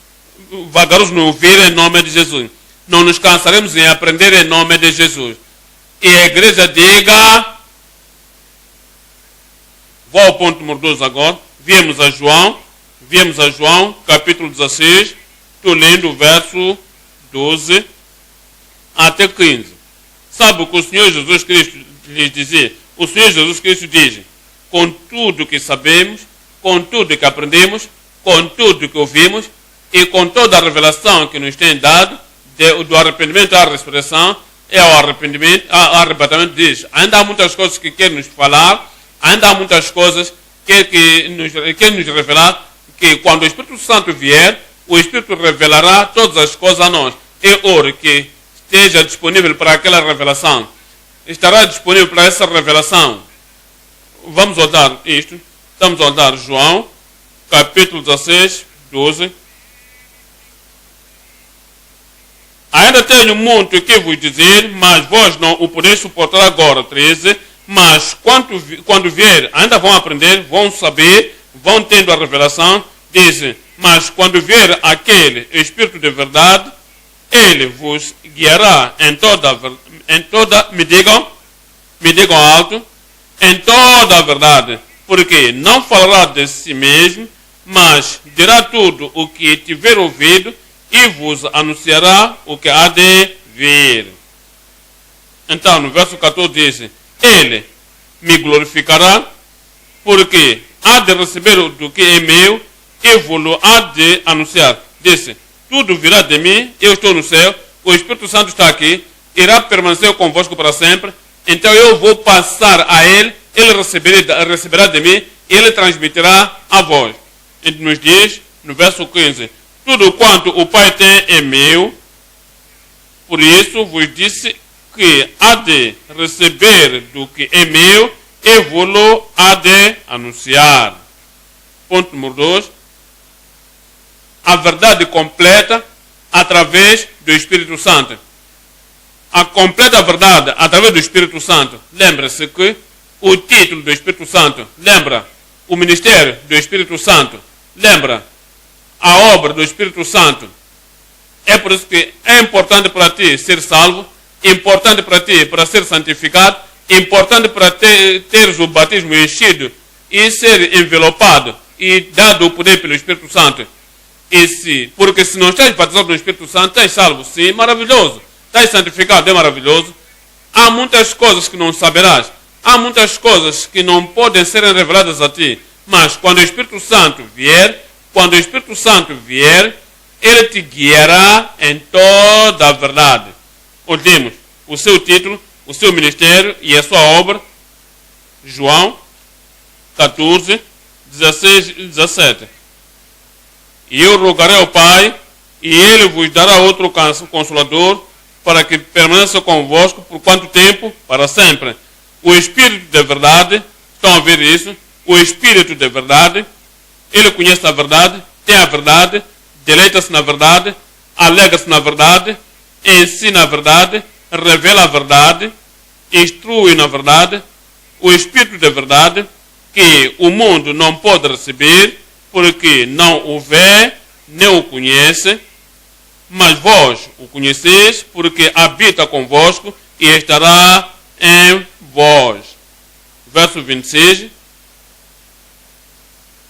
vagarosos no ouvir em nome de Jesus. Não nos cansaremos em aprender em nome de Jesus. E a igreja diga, vou ao ponto número 2 agora. Viemos a João, capítulo 16, estou lendo o verso 12 até 15. Sabe o que o Senhor Jesus Cristo lhes dizia? O Senhor Jesus Cristo diz, com tudo que sabemos, com tudo que aprendemos, com tudo que ouvimos, e com toda a revelação que nos tem dado, do arrependimento à ressurreição, e ao arrebatamento, diz, ainda há muitas coisas que quer nos falar, ainda há muitas coisas que quer nos revelar, que quando o Espírito Santo vier, o Espírito revelará todas as coisas a nós. É hora que esteja disponível para aquela revelação. Estará disponível para essa revelação. Vamos olhar isto. Estamos a olhar João, capítulo 16, 12. Ainda tenho muito que vos dizer, mas vós não o podeis suportar agora. 13. Mas quando vier, ainda vão aprender, vão saber, vão tendo a revelação. Diz, mas quando vier aquele Espírito de verdade, ele vos guiará em toda, me digam alto, em toda a verdade, porque não falará de si mesmo, mas dirá tudo o que tiver ouvido e vos anunciará o que há de vir. Então, no verso 14 diz, ele me glorificará, porque há de receber do que é meu e vou-lo há de anunciar. Disse, tudo virá de mim, eu estou no céu, o Espírito Santo está aqui, irá permanecer convosco para sempre, então eu vou passar a ele receberá de mim, ele transmitirá a vós. Ele nos diz, no verso 15, tudo quanto o Pai tem é meu, por isso vos disse que há de receber do que é meu e vou-lo há de anunciar. Ponto número 2. A verdade completa através do Espírito Santo. A completa verdade através do Espírito Santo. Lembra-se que o título do Espírito Santo, lembra o ministério do Espírito Santo, lembra a obra do Espírito Santo. É por isso que é importante para ti ser salvo, importante para ti para ser santificado, importante para teres o batismo enchido e ser envelopado e dado o poder pelo Espírito Santo. Porque se não estás batizado no Espírito Santo, estás salvo, sim, maravilhoso. Estás santificado, é maravilhoso. Há muitas coisas que não saberás. Há muitas coisas que não podem ser reveladas a ti. Mas quando o Espírito Santo vier, ele te guiará em toda a verdade. Ouvimos o seu título, o seu ministério e a sua obra. João 14, 16 e 17. E eu rogarei ao Pai, e ele vos dará outro consolador, para que permaneça convosco por quanto tempo? Para sempre. O Espírito de verdade, estão a ver isso? O Espírito de verdade, ele conhece a verdade, tem a verdade, deleita-se na verdade, alegra-se na verdade, ensina a verdade, revela a verdade, instrui na verdade. O Espírito de verdade, que o mundo não pode receber, porque não o vê, nem o conhece, mas vós o conheceis, porque habita convosco e estará em vós. Verso 26.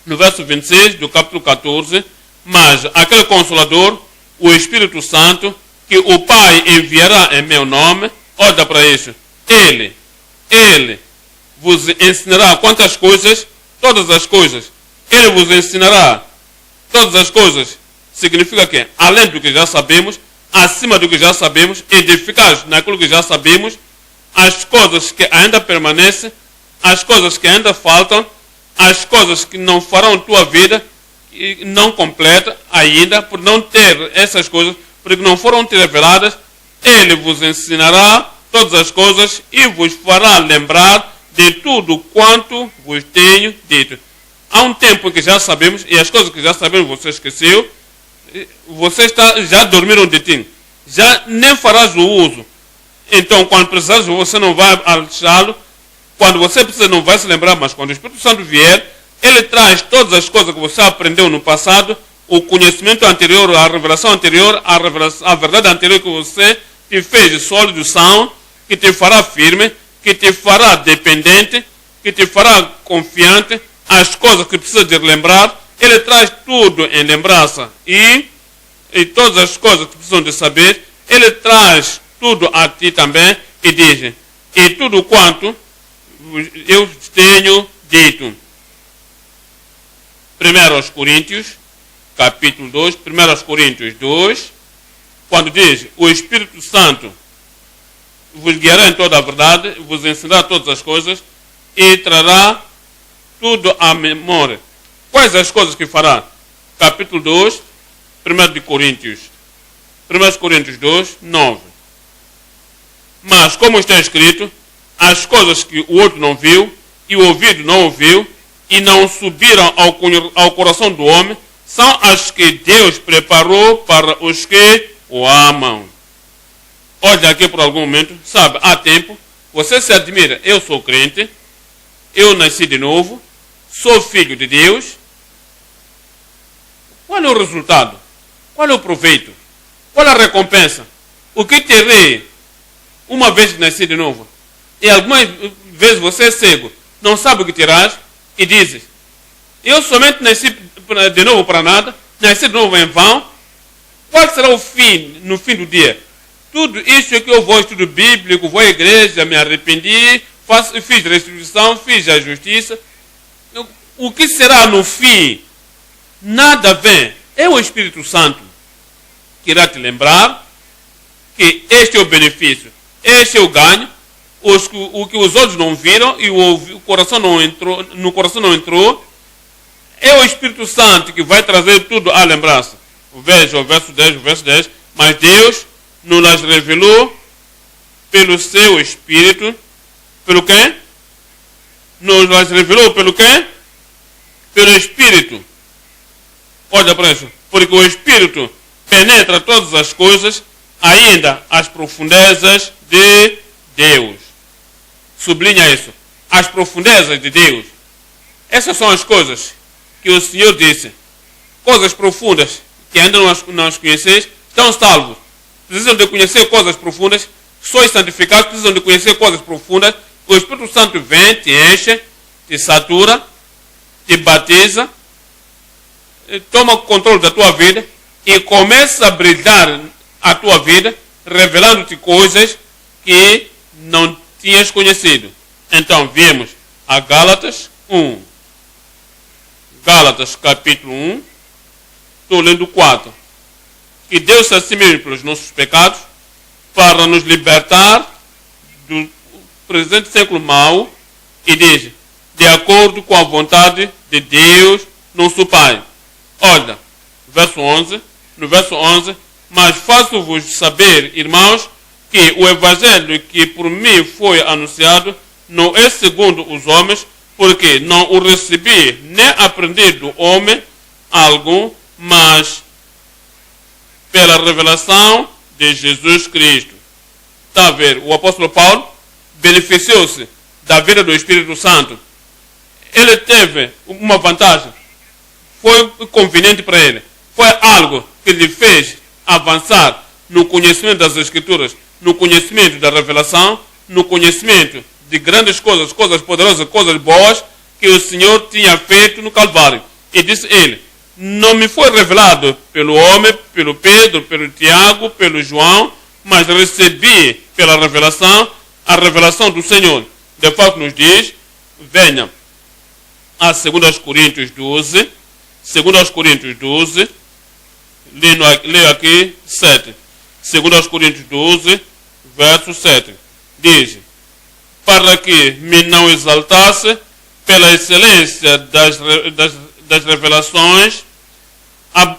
No verso 26 do capítulo 14, mas aquele Consolador, o Espírito Santo, que o Pai enviará em meu nome, olha para isso, ele vos ensinará quantas coisas? Todas as coisas. Ele vos ensinará todas as coisas. Significa que, além do que já sabemos, acima do que já sabemos, edificados naquilo que já sabemos, as coisas que ainda permanecem, as coisas que ainda faltam, as coisas que não farão tua vida não completa ainda, por não ter essas coisas, porque não foram te reveladas, ele vos ensinará todas as coisas e vos fará lembrar de tudo quanto vos tenho dito. Há um tempo que já sabemos, e as coisas que já sabemos você esqueceu, já dormiram de ti, já nem farás o uso. Então, quando precisares, você não vai achá-lo. Quando você precisa, não vai se lembrar, mas quando o Espírito Santo vier, ele traz todas as coisas que você aprendeu no passado, o conhecimento anterior, a revelação anterior, a verdade anterior que você te fez sólido, são, que te fará firme, que te fará dependente, que te fará confiante, as coisas que precisa de lembrar, ele traz tudo em lembrança. E todas as coisas que precisam de saber, ele traz tudo a ti também e diz, e tudo quanto eu tenho dito. 1 Coríntios, capítulo 2, 1 Coríntios 2, quando diz, o Espírito Santo vos guiará em toda a verdade, vos ensinará todas as coisas e trará tudo à memória. Quais as coisas que fará? Capítulo 2, 1 Coríntios 2, 9. Mas, como está escrito, as coisas que o outro não viu, e o ouvido não ouviu, e não subiram ao coração do homem, são as que Deus preparou para os que o amam. olha aqui por algum momento, sabe, há tempo, você se admira, eu sou crente, eu nasci de novo, sou filho de Deus. Qual é o resultado? Qual é o proveito? Qual é a recompensa? O que terei uma vez que nasci de novo? E algumas vezes você é cego, não sabe o que terás e dizes, eu somente nasci de novo para nada, nasci de novo em vão. Qual será o fim, no fim do dia? Tudo isso que eu vou estudo bíblico, vou à igreja, me arrependi, fiz restituição, fiz a justiça. O que será no fim? Nada vem. É o Espírito Santo que irá te lembrar que este é o benefício, este é o ganho, o que os olhos não viram e o coração não entrou, no coração não entrou. É o Espírito Santo que vai trazer tudo à lembrança. Veja o verso 10, mas Deus nos revelou pelo seu Espírito. Pelo quê? Nos revelou pelo quê? Pelo Espírito. Olha para isso. Porque o Espírito penetra todas as coisas, ainda as profundezas de Deus. Sublinha isso. As profundezas de Deus. Essas são as coisas que o Senhor disse. Coisas profundas que ainda não as conheceis, estão salvos. Precisam de conhecer coisas profundas. Sois santificados, precisam de conhecer coisas profundas. O Espírito Santo vem, te enche, te satura, te batiza, toma o controle da tua vida e começa a brilhar a tua vida, revelando-te coisas que não tinhas conhecido. Então, viemos a Gálatas 1. Gálatas capítulo 1, estou lendo 4. Que Deus se assumiu pelos nossos pecados para nos libertar do presente século mau e diz, de acordo com a vontade de Deus, nosso Pai. Olha, no verso 11, mas faço-vos saber, irmãos, que o evangelho que por mim foi anunciado não é segundo os homens, porque não o recebi nem aprendi do homem algum, mas pela revelação de Jesus Cristo. Está a ver? O apóstolo Paulo beneficiou-se da vida do Espírito Santo. Ele teve uma vantagem. Foi conveniente para ele. Foi algo que lhe fez avançar no conhecimento das Escrituras, no conhecimento da revelação, no conhecimento de grandes coisas, coisas poderosas, coisas boas que o Senhor tinha feito no Calvário. E disse ele, não me foi revelado pelo homem, pelo Pedro, pelo Tiago, pelo João, mas recebi pela revelação, a revelação do Senhor. De fato nos diz, venha a 2 Coríntios 12, 2 Coríntios 12, leio aqui 7. 2 Coríntios 12, verso 7. Diz, para que me não exaltasse pela excelência das revelações, a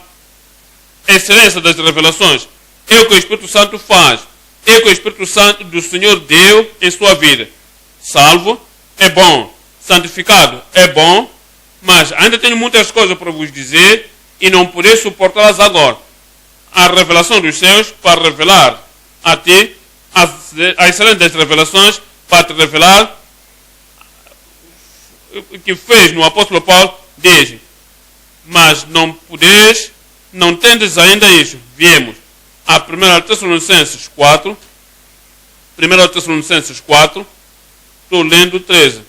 excelência das revelações, é o que o Espírito Santo faz, é o que o Espírito Santo do Senhor deu em sua vida. Salvo é bom, santificado é bom, mas ainda tenho muitas coisas para vos dizer e não podeis suportá-las agora. A revelação dos céus para revelar a ti a excelência das revelações para te revelar o que fez no apóstolo Paulo, diz, mas não podeis, não tendes ainda isso. Viemos a 1 Tessalonicenses 4, 1 Tessalonicenses 4, estou lendo 13.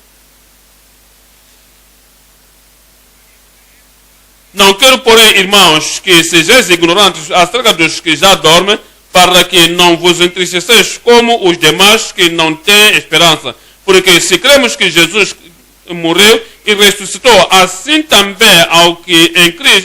Não quero, porém, irmãos, que sejais ignorantes acerca dos que já dormem, para que não vos entristeceis como os demais que não têm esperança. Porque se cremos que Jesus morreu e ressuscitou, assim também ao que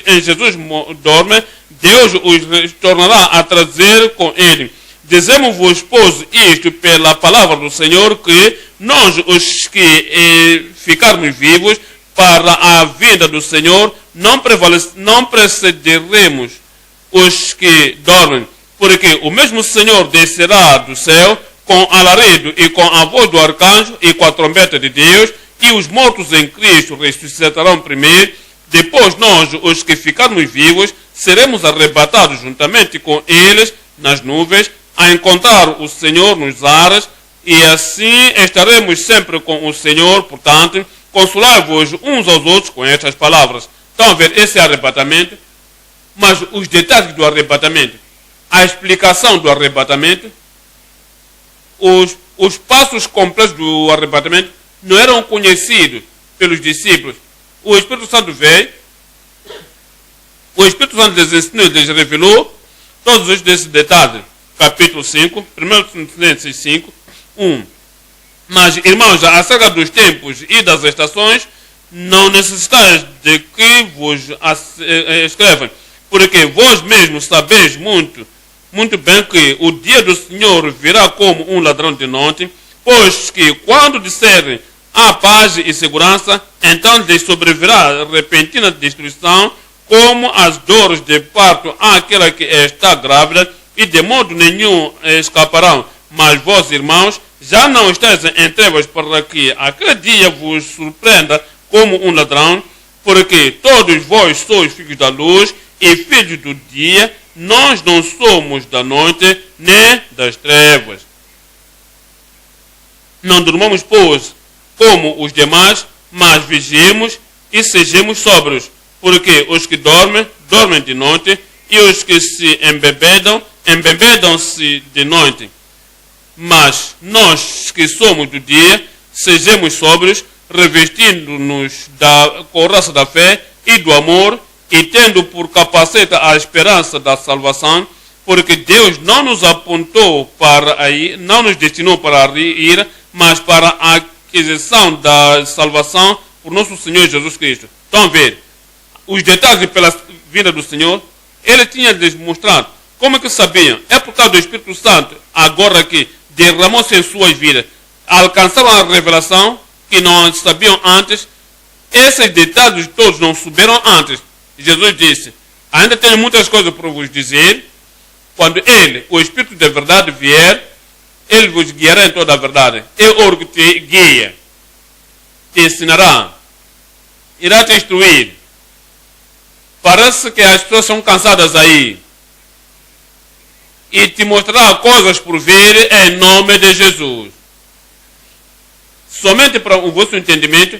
em Jesus dorme, Deus os tornará a trazer com ele. Dizemos-vos, pois, isto pela palavra do Senhor, que nós, os que ficarmos vivos para a vinda do Senhor, não precederemos os que dormem, porque o mesmo Senhor descerá do céu com alarido e com a voz do arcanjo e com a trombeta de Deus, e os mortos em Cristo ressuscitarão primeiro. Depois nós, os que ficarmos vivos, seremos arrebatados juntamente com eles nas nuvens a encontrar o Senhor nos ares, e assim estaremos sempre com o Senhor. Portanto, consolai-vos uns aos outros com estas palavras. Estão a ver, esse arrebatamento, mas os detalhes do arrebatamento, a explicação do arrebatamento, os passos completos do arrebatamento não eram conhecidos pelos discípulos. O Espírito Santo veio, o Espírito Santo lhes ensinou, lhes revelou todos esses detalhes. Capítulo 5, 1 Tessalonicenses 5, 1. Mas, irmãos, acerca dos tempos e das estações, não necessitais de que vos escrevam, porque vós mesmos sabeis muito bem que o dia do Senhor virá como um ladrão de noite, pois que quando disserem há paz e segurança, então lhes sobrevirá repentina destruição, como as dores de parto àquela que está grávida, e de modo nenhum escaparão. Mas vós, irmãos, já não estáis em trevas para que aquele dia vos surpreenda como um ladrão, porque todos vós sois filhos da luz e filhos do dia. Nós não somos da noite nem das trevas. Não durmamos, pois, como os demais, mas vigiemos e sejamos sóbrios, porque os que dormem, dormem de noite, e os que se embebedam, embebedam-se de noite. Mas nós que somos do dia, sejamos sóbrios, revestindo-nos da couraça da fé e do amor, e tendo por capacete a esperança da salvação, porque Deus não nos apontou para a ira, não nos destinou para a ira, mas para a aquisição da salvação por nosso Senhor Jesus Cristo. Estão a ver os detalhes pela vinda do Senhor? Ele tinha lhes mostrado. Como é que sabiam? É por causa do Espírito Santo, agora que derramou-se em suas vidas, alcançaram a revelação que não sabiam antes. Esses detalhes todos não souberam antes. Jesus disse: ainda tenho muitas coisas para vos dizer. Quando Ele, o Espírito de verdade, vier, Ele vos guiará em toda a verdade. Ele te guia, te ensinará, irá te instruir. Parece que as pessoas são cansadas aí. E te mostrará coisas por vir em nome de Jesus. Somente para o vosso entendimento,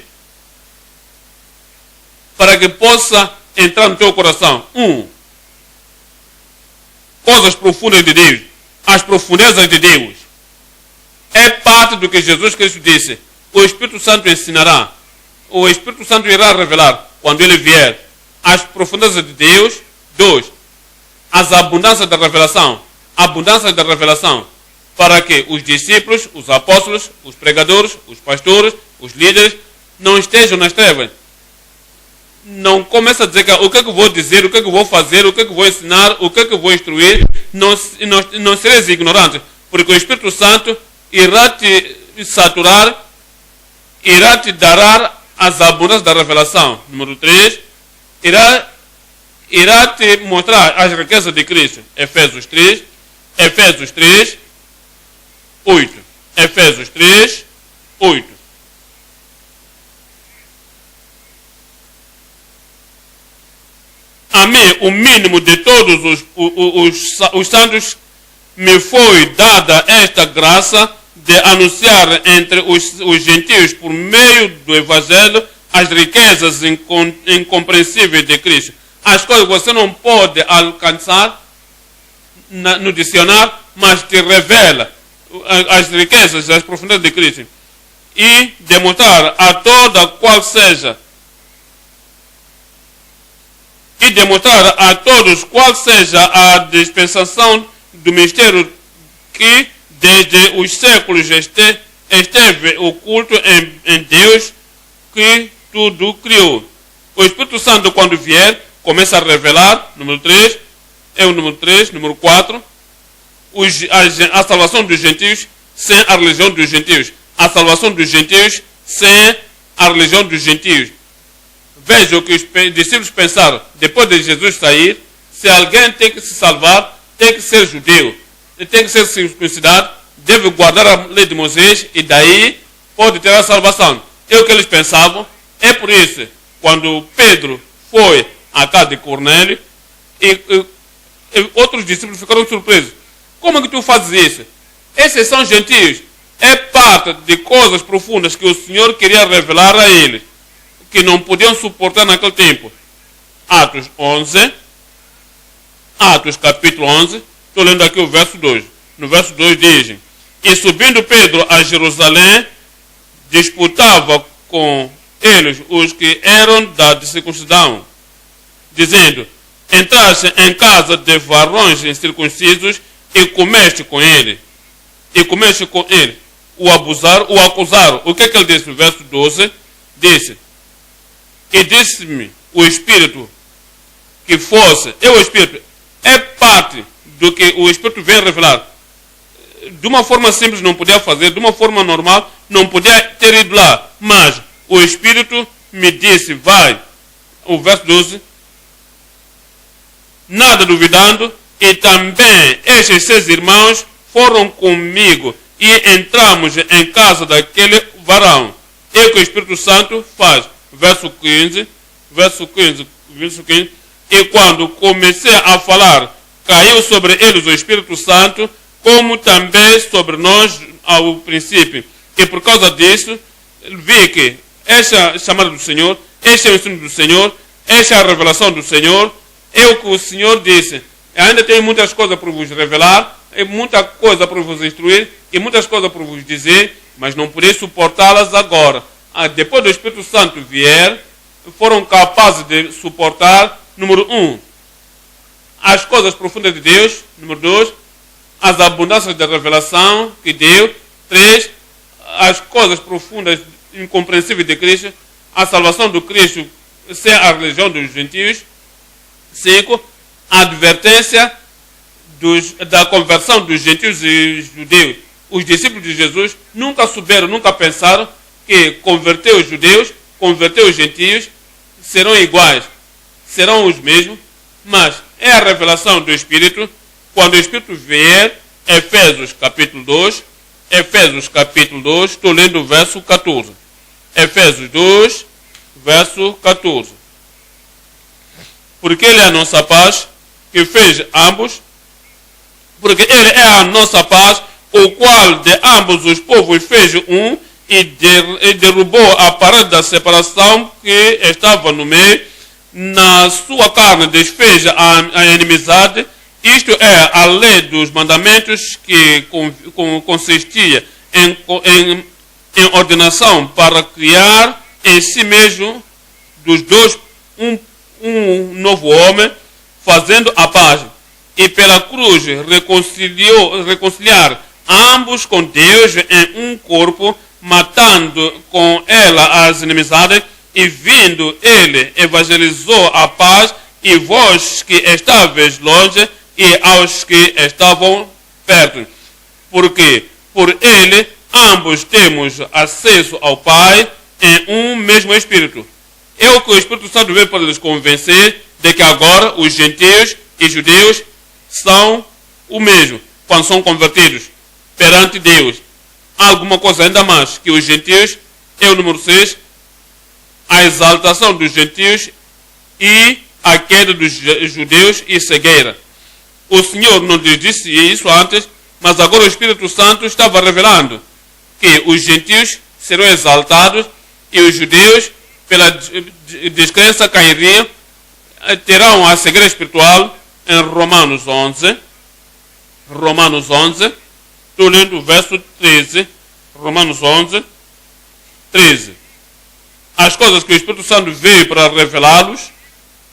para que possa entrar no teu coração. Coisas profundas de Deus. As profundezas de Deus. É parte do que Jesus Cristo disse. O Espírito Santo ensinará. O Espírito Santo irá revelar, quando Ele vier, as profundezas de Deus. 2. As abundâncias da revelação. Abundância da revelação. Para que os discípulos, os apóstolos, os pregadores, os pastores, os líderes, não estejam nas trevas. Não começa a dizer que, o que é que eu vou dizer, o que é que eu vou fazer, o que é que eu vou ensinar, o que é que eu vou instruir. Não sereis ignorantes, porque o Espírito Santo irá te saturar, irá te dar as abundâncias da revelação. Número 3, irá te mostrar as riquezas de Cristo. Efésios 3, 8. Efésios 3, 8. A mim, o mínimo de todos os santos, me foi dada esta graça de anunciar entre os gentios, por meio do Evangelho, as riquezas incompreensíveis de Cristo. As coisas que você não pode alcançar no dicionário, mas te revela as riquezas, as profundezas de Cristo. E demonstrar a toda qual seja qual seja a dispensação do mistério que desde os séculos esteve oculto em Deus que tudo criou. O Espírito Santo, quando vier, começa a revelar, número 3, número 4, a salvação dos gentios sem a religião dos gentios. A salvação dos gentios sem a religião dos gentios. Veja o que os discípulos pensaram. Depois de Jesus sair, se alguém tem que se salvar, tem que ser judeu, tem que ser circuncidado, deve guardar a lei de Moisés e daí pode ter a salvação. É o que eles pensavam. É por isso, quando Pedro foi à casa de Cornélio, e outros discípulos ficaram surpresos. Como é que tu fazes isso? Esses são gentios. É parte de coisas profundas que o Senhor queria revelar a eles, que não podiam suportar naquele tempo. Atos 11, Atos capítulo 11, estou lendo aqui o verso 2. No verso 2 diz: E subindo Pedro a Jerusalém, disputava com eles os que eram da circuncisão, dizendo: Entraste em casa de varões incircuncisos e comeste com ele. E comeste com ele. O acusaram. O que é que ele disse no verso 12? Disse: E disse-me o Espírito que fosse. O Espírito é parte do que o Espírito vem revelar. De uma forma simples não podia fazer, de uma forma normal não podia ter ido lá. Mas o Espírito me disse: vai. O verso 12. Nada duvidando, e também estes 6 irmãos foram comigo, e entramos em casa daquele varão. É o que o Espírito Santo faz. Verso 15. E quando comecei a falar, caiu sobre eles o Espírito Santo, como também sobre nós ao princípio. E por causa disso, vi que esta chamada do Senhor, este é o ensino do Senhor, esta é a revelação do Senhor, é o que o Senhor disse. Ainda tenho muitas coisas para vos revelar, e muita coisa para vos instruir, e muitas coisas para vos dizer, mas não podeis suportá-las agora. Depois do Espírito Santo vier, foram capazes de suportar, número 1, as coisas profundas de Deus, número 2, as abundâncias da revelação que deu, 3, as coisas profundas, incompreensíveis de Cristo, a salvação do Cristo sem a religião dos gentios, 5, a advertência da conversão dos gentios e judeus. Os discípulos de Jesus nunca souberam, nunca pensaram que converter os judeus, converter os gentios, serão iguais, serão os mesmos, mas é a revelação do Espírito. Quando o Espírito vier, Efésios capítulo 2, estou lendo o verso 14. Efésios 2, verso 14. Porque Ele é a nossa paz, que fez ambos, porque Ele é a nossa paz, o qual de ambos os povos fez um, e derrubou a parede da separação que estava no meio, na sua carne desfez a inimizade. Isto é a lei dos mandamentos, que consistia em ordenação para criar em si mesmo dos dois um novo homem, fazendo a paz, e pela cruz reconciliar ambos com Deus em um corpo, matando com ela as inimizades, e vindo ele evangelizou a paz, e vós que estáveis longe, e aos que estavam perto. Porque por ele ambos temos acesso ao Pai em um mesmo Espírito. É o que o Espírito Santo veio para nos convencer de que agora os gentios e judeus são o mesmo quando são convertidos perante Deus. Há alguma coisa ainda mais que os gentios, é o número 6, a exaltação dos gentios e a queda dos judeus e cegueira. O Senhor não lhes disse isso antes, mas agora o Espírito Santo estava revelando que os gentios serão exaltados e os judeus, pela descrença, cairiam, terão a cegueira espiritual. Em Romanos 11, estou lendo o verso 13, Romanos 11, 13. As coisas que o Espírito Santo veio para revelá-los,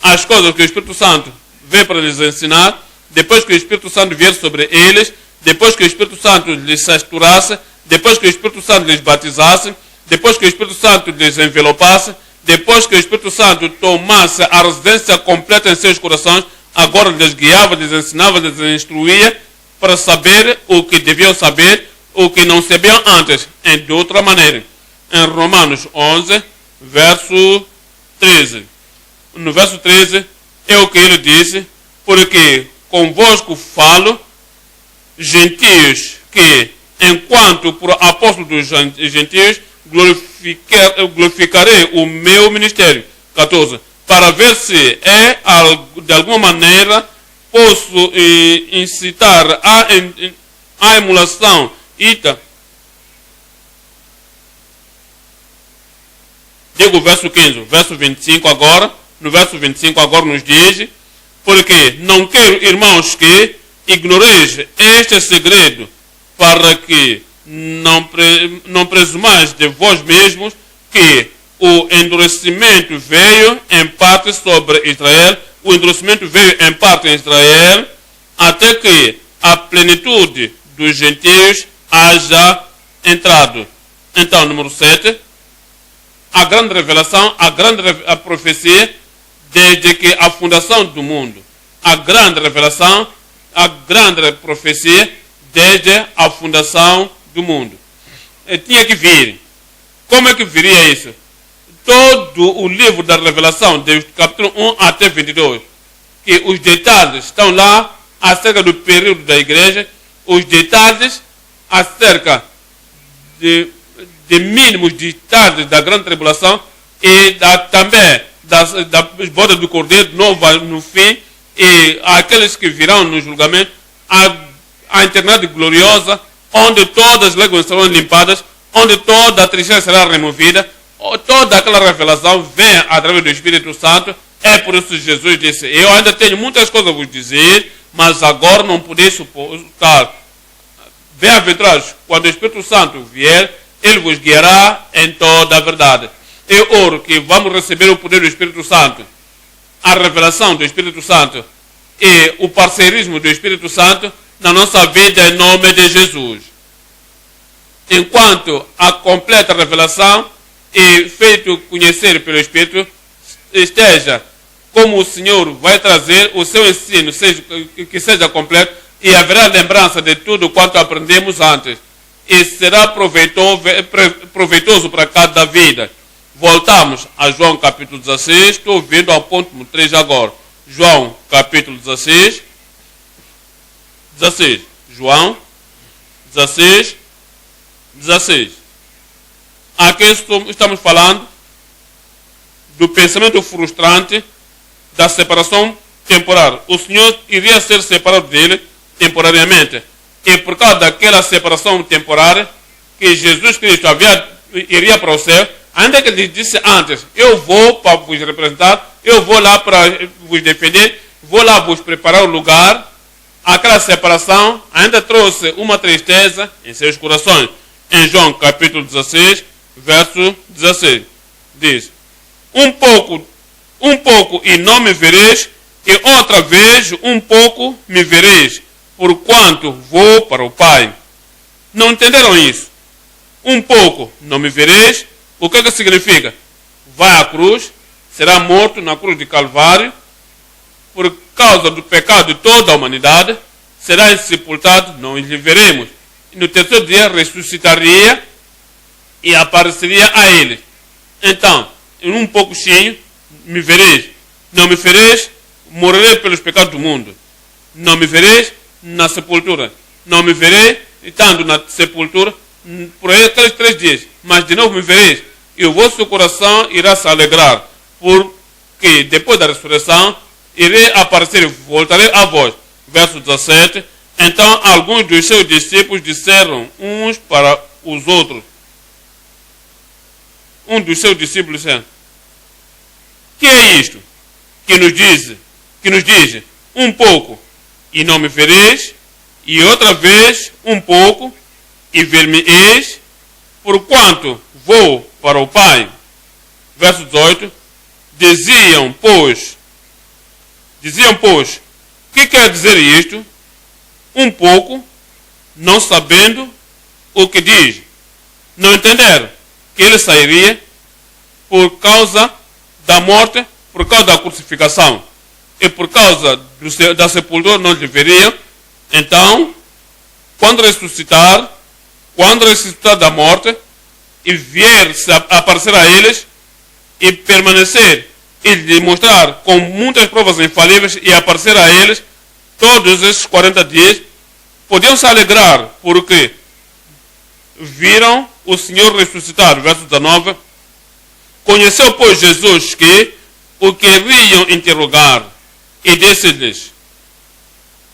as coisas que o Espírito Santo veio para lhes ensinar, depois que o Espírito Santo vier sobre eles, depois que o Espírito Santo lhes saturasse, depois que o Espírito Santo lhes batizasse, depois que o Espírito Santo lhes envelopasse, depois que o Espírito Santo tomasse a residência completa em seus corações, agora lhes guiava, lhes ensinava, lhes instruía para saber o que deviam saber, o que não sabiam antes, de outra maneira. Em Romanos 11, verso 13. No verso 13 é o que ele disse: porque convosco falo, gentios, que enquanto por apóstolo dos gentios glorificarei o meu ministério. 14. Para ver se é de alguma maneira posso incitar a emulação. Digo o verso 15, verso 25 agora. No verso 25 agora nos diz: porque não quero, irmãos, que ignoreis este segredo, para que não presumais de vós mesmos que o endurecimento veio em parte sobre Israel. O endurecimento veio em parte em Israel, até que a plenitude dos gentios haja entrado. Então, número 7, a grande revelação, a profecia, desde que a fundação do mundo. A grande revelação, a grande profecia, desde a fundação do mundo. Tinha que vir. Como é que viria isso? Todo o livro da Revelação, do capítulo 1 até 22, que os detalhes estão lá acerca do período da igreja, os detalhes acerca de mínimos detalhes da grande tribulação e também das bodas do Cordeiro no fim, e aqueles que virão no julgamento, a eternidade gloriosa, onde todas as léguas serão limpadas, onde toda a tristeza será removida. Toda aquela revelação vem através do Espírito Santo. É por isso que Jesus disse: eu ainda tenho muitas coisas a vos dizer, mas agora não podeis suportar. Bem-aventurados, quando o Espírito Santo vier, ele vos guiará em toda a verdade. Eu oro que vamos receber o poder do Espírito Santo, a revelação do Espírito Santo e o parceirismo do Espírito Santo na nossa vida, em nome de Jesus. Enquanto a completa revelação e feito conhecer pelo Espírito esteja, como o Senhor vai trazer o seu ensino, que seja completo, e haverá lembrança de tudo quanto aprendemos antes, e será proveitoso para cada vida. Voltamos a João capítulo 16, estou vendo ao ponto 3 agora. João capítulo 16, João 16. Aqui estamos falando do pensamento frustrante da separação temporária. O Senhor iria ser separado dele temporariamente. E por causa daquela separação temporária, que Jesus Cristo iria para o céu, ainda que ele disse antes: eu vou para vos representar, eu vou lá para vos defender, vou lá vos preparar o lugar. Aquela separação ainda trouxe uma tristeza em seus corações. Em João capítulo 16, verso 16, diz: um pouco e não me vereis, e outra vez um pouco me vereis, porquanto vou para o Pai. Não entenderam isso? Um pouco não me vereis, o que significa? Vai à cruz, será morto na cruz de Calvário, por causa do pecado de toda a humanidade, será sepultado, não lhe veremos. E no terceiro dia ressuscitaria e apareceria a eles. Então, em um pouquinho me vereis. Não me vereis, morrerei pelos pecados do mundo. Não me vereis na sepultura. Não me verei estando na sepultura por aqueles 3 dias. Mas de novo me vereis, e o vosso coração irá se alegrar, porque depois da ressurreição irei aparecer e voltarei a vós. Verso 17. Então alguns dos seus discípulos disseram uns para os outros. Um dos seus discípulos disse: que é isto que nos diz um pouco e não me vereis, e outra vez um pouco e ver-me-eis, porquanto vou para o Pai. Verso 18. Diziam, pois, que quer dizer isto? Um pouco, não sabendo o que diz. Não entenderam que ele sairia por causa da morte, por causa da crucificação. E por causa da sepultura não lhe veriam. Então, quando ressuscitar da morte, e vier aparecer a eles, e permanecer, e lhe mostrar com muitas provas infalíveis, e aparecer a eles todos esses 40 dias, podiam se alegrar, porque viram o Senhor ressuscitar. Verso 19. Conheceu, pois, Jesus que o queriam interrogar, e disse-lhes: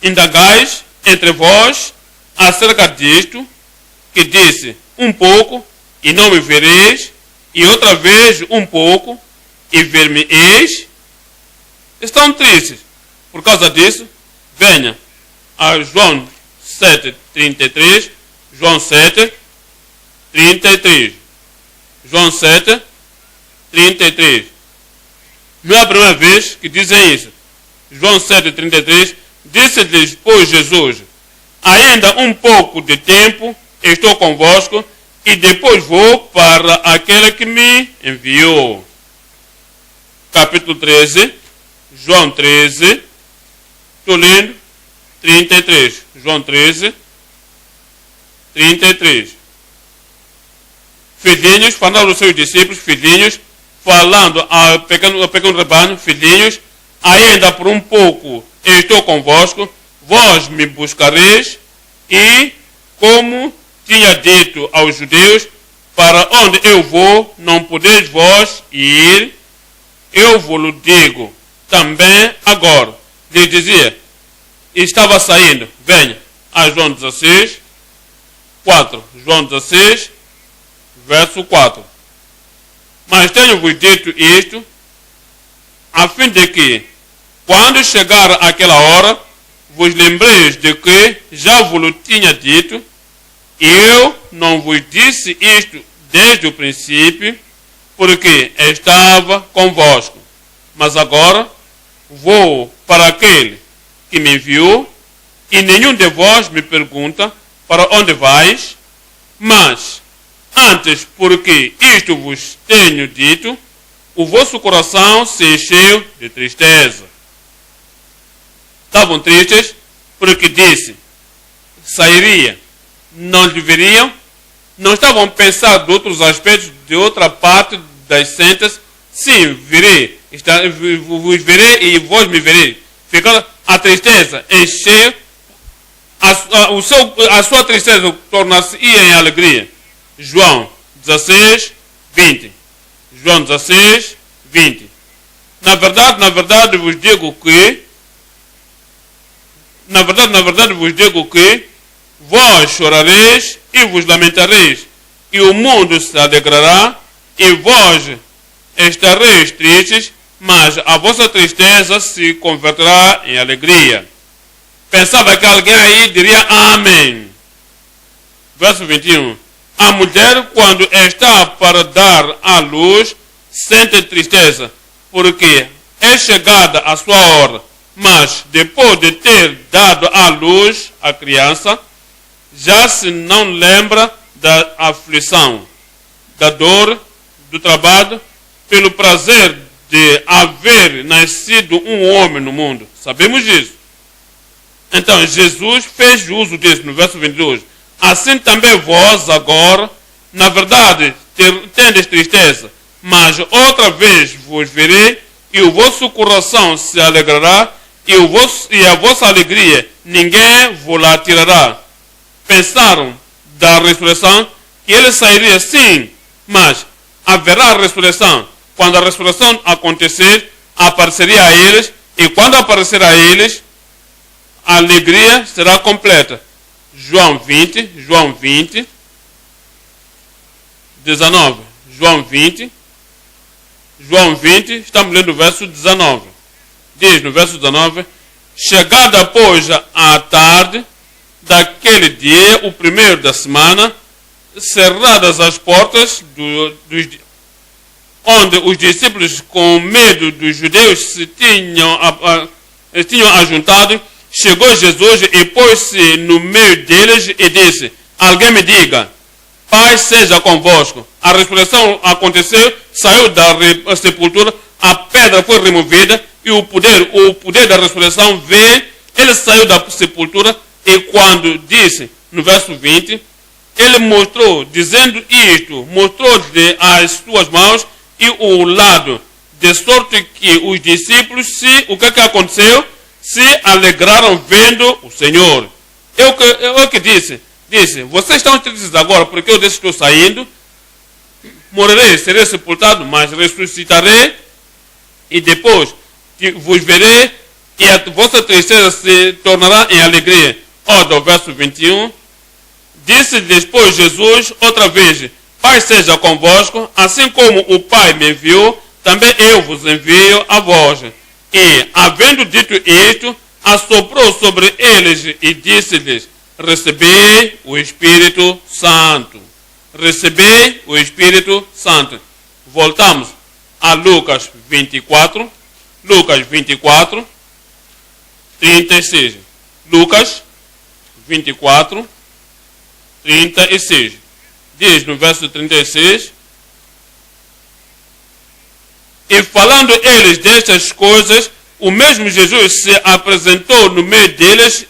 indagais entre vós acerca disto, que disse, um pouco, e não me vereis, e outra vez um pouco, e ver-me-eis. Estão tristes. Por causa disso, venha a João 7:33, João 7:33. João 7:33. Não é a primeira vez que dizem isso. João 7:33, disse-lhes, pois, Jesus, ainda um pouco de tempo estou convosco, e depois vou para aquele que me enviou. Capítulo 13, João 13, estou lendo, 33. João 13, 33. Filhinhos, falando aos seus discípulos, filhinhos, falando ao pequeno rebanho, filhinhos, ainda por um pouco estou convosco, vós me buscareis, e como tinha dito aos judeus, para onde eu vou, não podeis vós ir, eu vos digo também agora. Lhe dizia, estava saindo, venha, a João 16, 4. João 16, verso 4. Mas tenho-vos dito isto, a fim de que, quando chegar aquela hora, vos lembreis de que já vos tinha dito. Eu não vos disse isto desde o princípio, porque estava convosco. Mas agora vou para aquele que me enviou, e nenhum de vós me pergunta para onde vais, mas antes, porque isto vos tenho dito, o vosso coração se encheu de tristeza. Estavam tristes porque disse, sairia. Não deveriam, não estavam pensando de outros aspectos, de outra parte das sentas. Sim, virei, vos verei e vós me vereis. Ficando a tristeza encher, a sua tristeza torna-se em alegria. João 16, 20. João 16, 20. Na verdade vos digo que, vós chorareis e vos lamentareis, e o mundo se alegrará, e vós estareis tristes, mas a vossa tristeza se converterá em alegria. Pensava que alguém aí diria amém. Verso 21. A mulher, quando está para dar à luz, sente tristeza, porque é chegada a sua hora, mas depois de ter dado à luz a criança, já se não lembra da aflição, da dor, do trabalho, pelo prazer de haver nascido um homem no mundo. Sabemos disso. Então, Jesus fez uso disso no verso 22. Assim também vós agora, na verdade, tendes tristeza, mas outra vez vos verei, e o vosso coração se alegrará, e a vossa alegria ninguém vos lá tirará. Pensaram da ressurreição que ele sairia sim, mas haverá ressurreição. Quando a ressurreição acontecer, apareceria a eles, e quando aparecer a eles, a alegria será completa. João 20, 19. João 20, estamos lendo o verso 19. Diz no verso 19, chegada pois a tarde daquele dia, o primeiro da semana, cerradas as portas onde os discípulos, com medo dos judeus, se tinham ajuntado, chegou Jesus e pôs-se no meio deles e disse, alguém me diga, paz seja convosco. A ressurreição aconteceu, saiu da sepultura, a pedra foi removida e o poder da ressurreição veio, ele saiu da sepultura. E quando disse, no verso 20, ele mostrou, dizendo isto, mostrou-lhe as suas mãos e o lado, de sorte que os discípulos, o que aconteceu? Se alegraram vendo o Senhor. Eu que disse, vocês estão tristes agora porque eu estou saindo, morrerei, serei sepultado, mas ressuscitarei, e depois vos verei, e a vossa tristeza se tornará em alegria. Olha o verso 21. Disse-lhes, pois, Jesus outra vez: Pai seja convosco, assim como o Pai me enviou, também eu vos envio a vós. E, havendo dito isto, assoprou sobre eles e disse-lhes: Recebei o Espírito Santo. Recebei o Espírito Santo. Voltamos a Lucas 24. Lucas 24, 36. Lucas 24, 36. Diz no verso 36: E falando eles destas coisas, o mesmo Jesus se apresentou no meio deles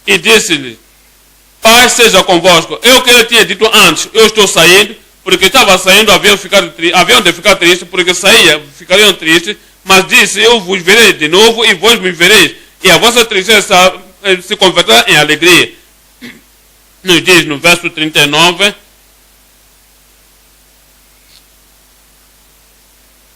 e disse-lhes: Paz seja convosco. Eu que ele tinha dito antes, eu estou saindo, porque estava saindo, haviam de ficar tristes, porque ficariam tristes, mas disse: Eu vos verei de novo e vós me vereis, e a vossa tristeza se converterá em alegria. Nos diz no verso 39,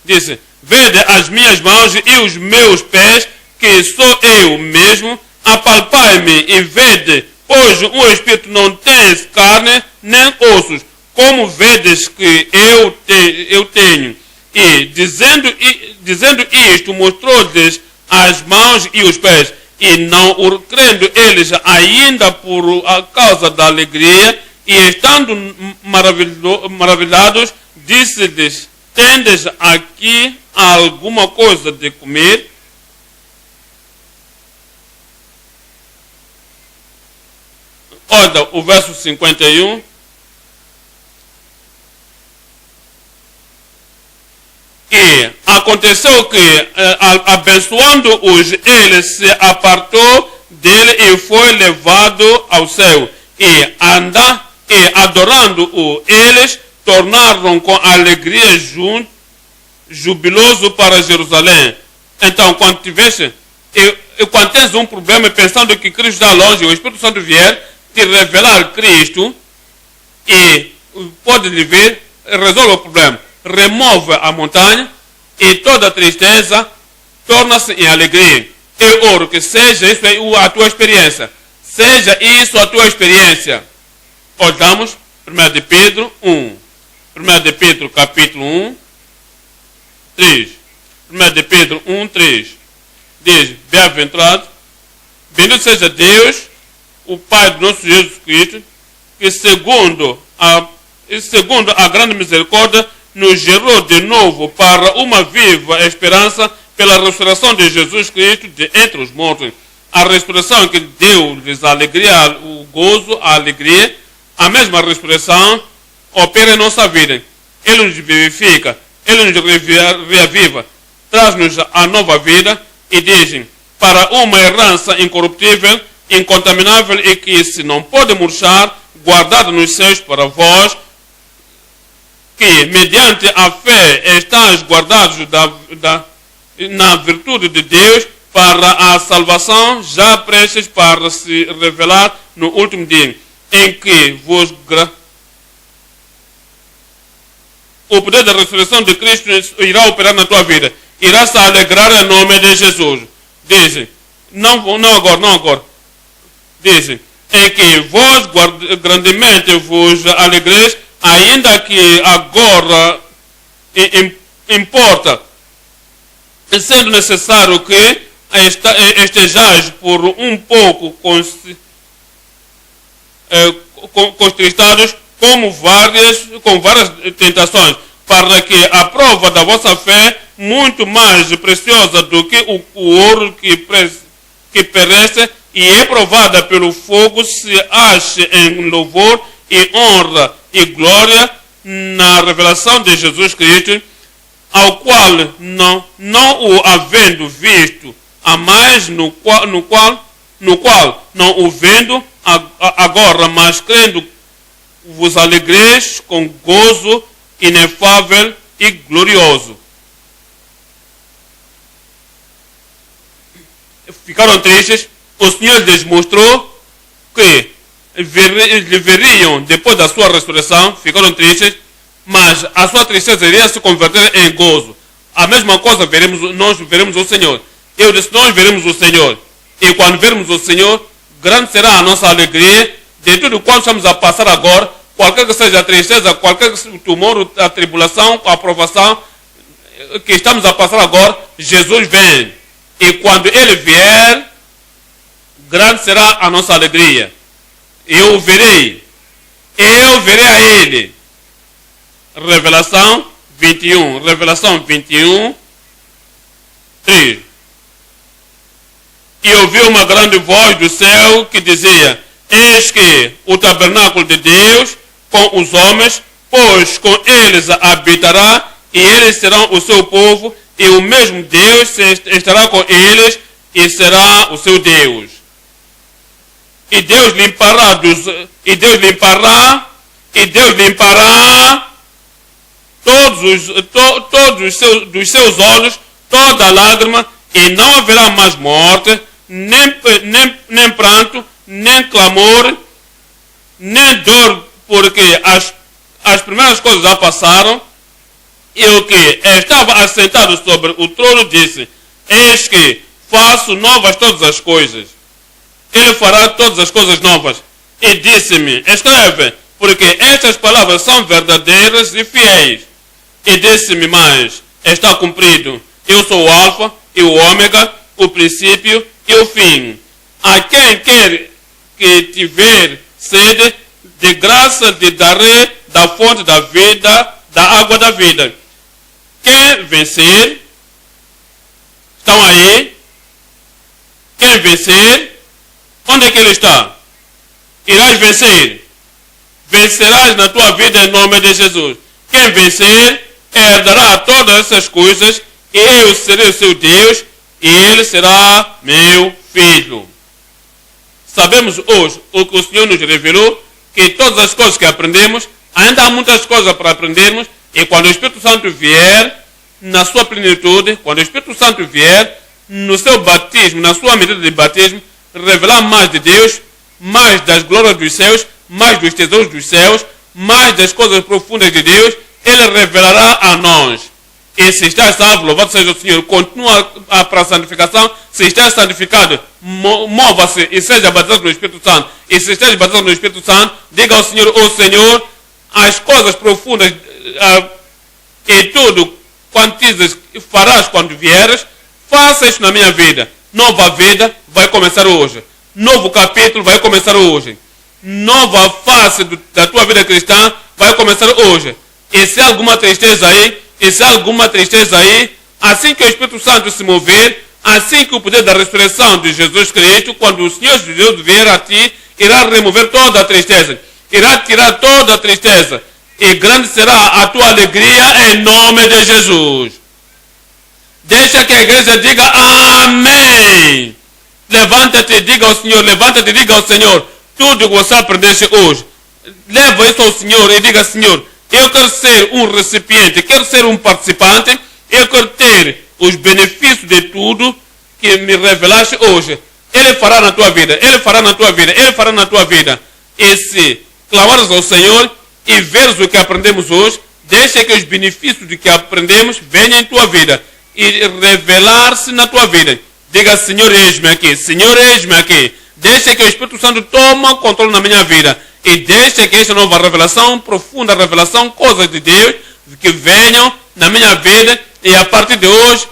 disse: Vede as minhas mãos e os meus pés, que sou eu mesmo, apalpai-me e vede, pois o Espírito não tem carne nem ossos, como vedes que eu tenho. E dizendo isto, mostrou-lhes as mãos e os pés. E não crendo eles ainda por causa da alegria, e estando maravilhados, disse-lhes: Tendes aqui alguma coisa de comer? Olha o verso 51. E aconteceu que, abençoando-os, ele se apartou dele e foi levado ao céu. E adorando-o, eles tornaram com alegria jubiloso para Jerusalém. Então, quando quando tens um problema pensando que Cristo está longe, o Espírito Santo vier te revelar Cristo e pode lhe ver, resolve o problema. Remove a montanha e toda a tristeza torna-se em alegria. Eu oro que seja isso a tua experiência. Seja isso a tua experiência. Olhamos 1 de Pedro 1. 1 de Pedro capítulo 1, 3. 1 de Pedro 1, 3. Diz: Bem-aventurado, bendito seja Deus, o Pai do nosso Jesus Cristo, que segundo a grande misericórdia nos gerou de novo para uma viva esperança pela ressurreição de Jesus Cristo de entre os mortos. A ressurreição que deu-lhes a alegria, o gozo, a alegria, a mesma ressurreição opera em nossa vida. Ele nos vivifica, ele nos reaviva, traz-nos a nova vida e diz: para uma herança incorruptível, incontaminável e que se não pode murchar, guardada nos céus para vós, que mediante a fé estáis guardados na virtude de Deus para a salvação, já prestes para se revelar no último dia, em que o poder da ressurreição de Cristo irá operar na tua vida, irá se alegrar em nome de Jesus. Diz: não agora. Diz: em que vós grandemente vos alegreis, ainda que agora importa, sendo necessário que estejais por um pouco contristados com várias tentações, para que a prova da vossa fé, muito mais preciosa do que o ouro que perece e é provada pelo fogo, se ache em louvor e honra e glória na revelação de Jesus Cristo, ao qual não o havendo visto, a mais no qual não o vendo agora, mas crendo, vos alegreis com gozo inefável e glorioso. Ficaram tristes. O Senhor lhes mostrou que lhe veriam depois da sua ressurreição. Ficaram tristes, mas a sua tristeza iria se converter em gozo. A mesma coisa nós veremos o Senhor. Eu disse, nós veremos o Senhor. E quando vermos o Senhor, grande será a nossa alegria de tudo quanto estamos a passar agora, qualquer que seja a tristeza, qualquer que seja o tumor, a tribulação, a aprovação que estamos a passar agora, Jesus vem. E quando Ele vier, grande será a nossa alegria. Eu verei a Ele. Revelação 21, 3. E ouvi uma grande voz do céu que dizia, eis que o tabernáculo de Deus com os homens, pois com eles habitará, e eles serão o seu povo, e o mesmo Deus estará com eles, e será o seu Deus. E Deus limpará todos dos seus olhos toda lágrima, e não haverá mais morte, nem pranto, nem clamor, nem dor, porque as primeiras coisas já passaram. E o que estava assentado sobre o trono disse, eis que faço novas todas as coisas. Ele fará todas as coisas novas. E disse-me, escreve, porque estas palavras são verdadeiras e fiéis. E disse-me mais, está cumprido. Eu sou o Alfa e o Ômega, o princípio e o fim. A quem quer que tiver sede, de graça lhe darei da fonte da vida, da água da vida. Quem vencer, estão aí? Quem vencer, onde é que ele está? Irás vencer. Vencerás na tua vida em nome de Jesus. Quem vencer, herdará todas essas coisas, e eu serei o seu Deus, e ele será meu filho. Sabemos hoje o que o Senhor nos revelou, que todas as coisas que aprendemos, ainda há muitas coisas para aprendermos, e quando o Espírito Santo vier, na sua plenitude, quando o Espírito Santo vier, no seu batismo, na sua medida de batismo, revelar mais de Deus, mais das glórias dos céus, mais dos tesouros dos céus, mais das coisas profundas de Deus, Ele revelará a nós. E se estás salvo, louvado seja o Senhor, continua para a santificação. Se estás santificado, mova-se e seja batizado no Espírito Santo. E se estás batizado no Espírito Santo, diga ao Senhor, ó Senhor, as coisas profundas e tudo quanto dizes farás quando vieres, faça isso na minha vida. Nova vida vai começar hoje. Novo capítulo vai começar hoje. Nova face da tua vida cristã vai começar hoje. E se há alguma tristeza aí, assim que o Espírito Santo se mover, assim que o poder da ressurreição de Jesus Cristo, quando o Senhor Jesus vier a ti, irá remover toda a tristeza. Irá tirar toda a tristeza. E grande será a tua alegria em nome de Jesus. Deixa que a igreja diga amém. Levanta-te e diga ao Senhor, levanta-te e diga ao Senhor, tudo que você aprendeste hoje. Leva isso ao Senhor e diga, Senhor, eu quero ser um recipiente, quero ser um participante, eu quero ter os benefícios de tudo que me revelaste hoje. Ele fará na tua vida, Ele fará na tua vida, Ele fará na tua vida. E se clamares ao Senhor e veres o que aprendemos hoje, deixa que os benefícios do que aprendemos venham em tua vida e revelar-se na tua vida. Diga, Senhor, eis-me aqui, Senhor, eis-me aqui. Deixa que o Espírito Santo tome controle na minha vida. E deixa que esta nova revelação, profunda revelação, coisas de Deus, que venham na minha vida. E a partir de hoje,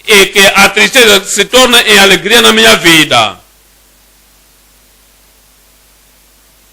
e que a tristeza se torne em alegria na minha vida.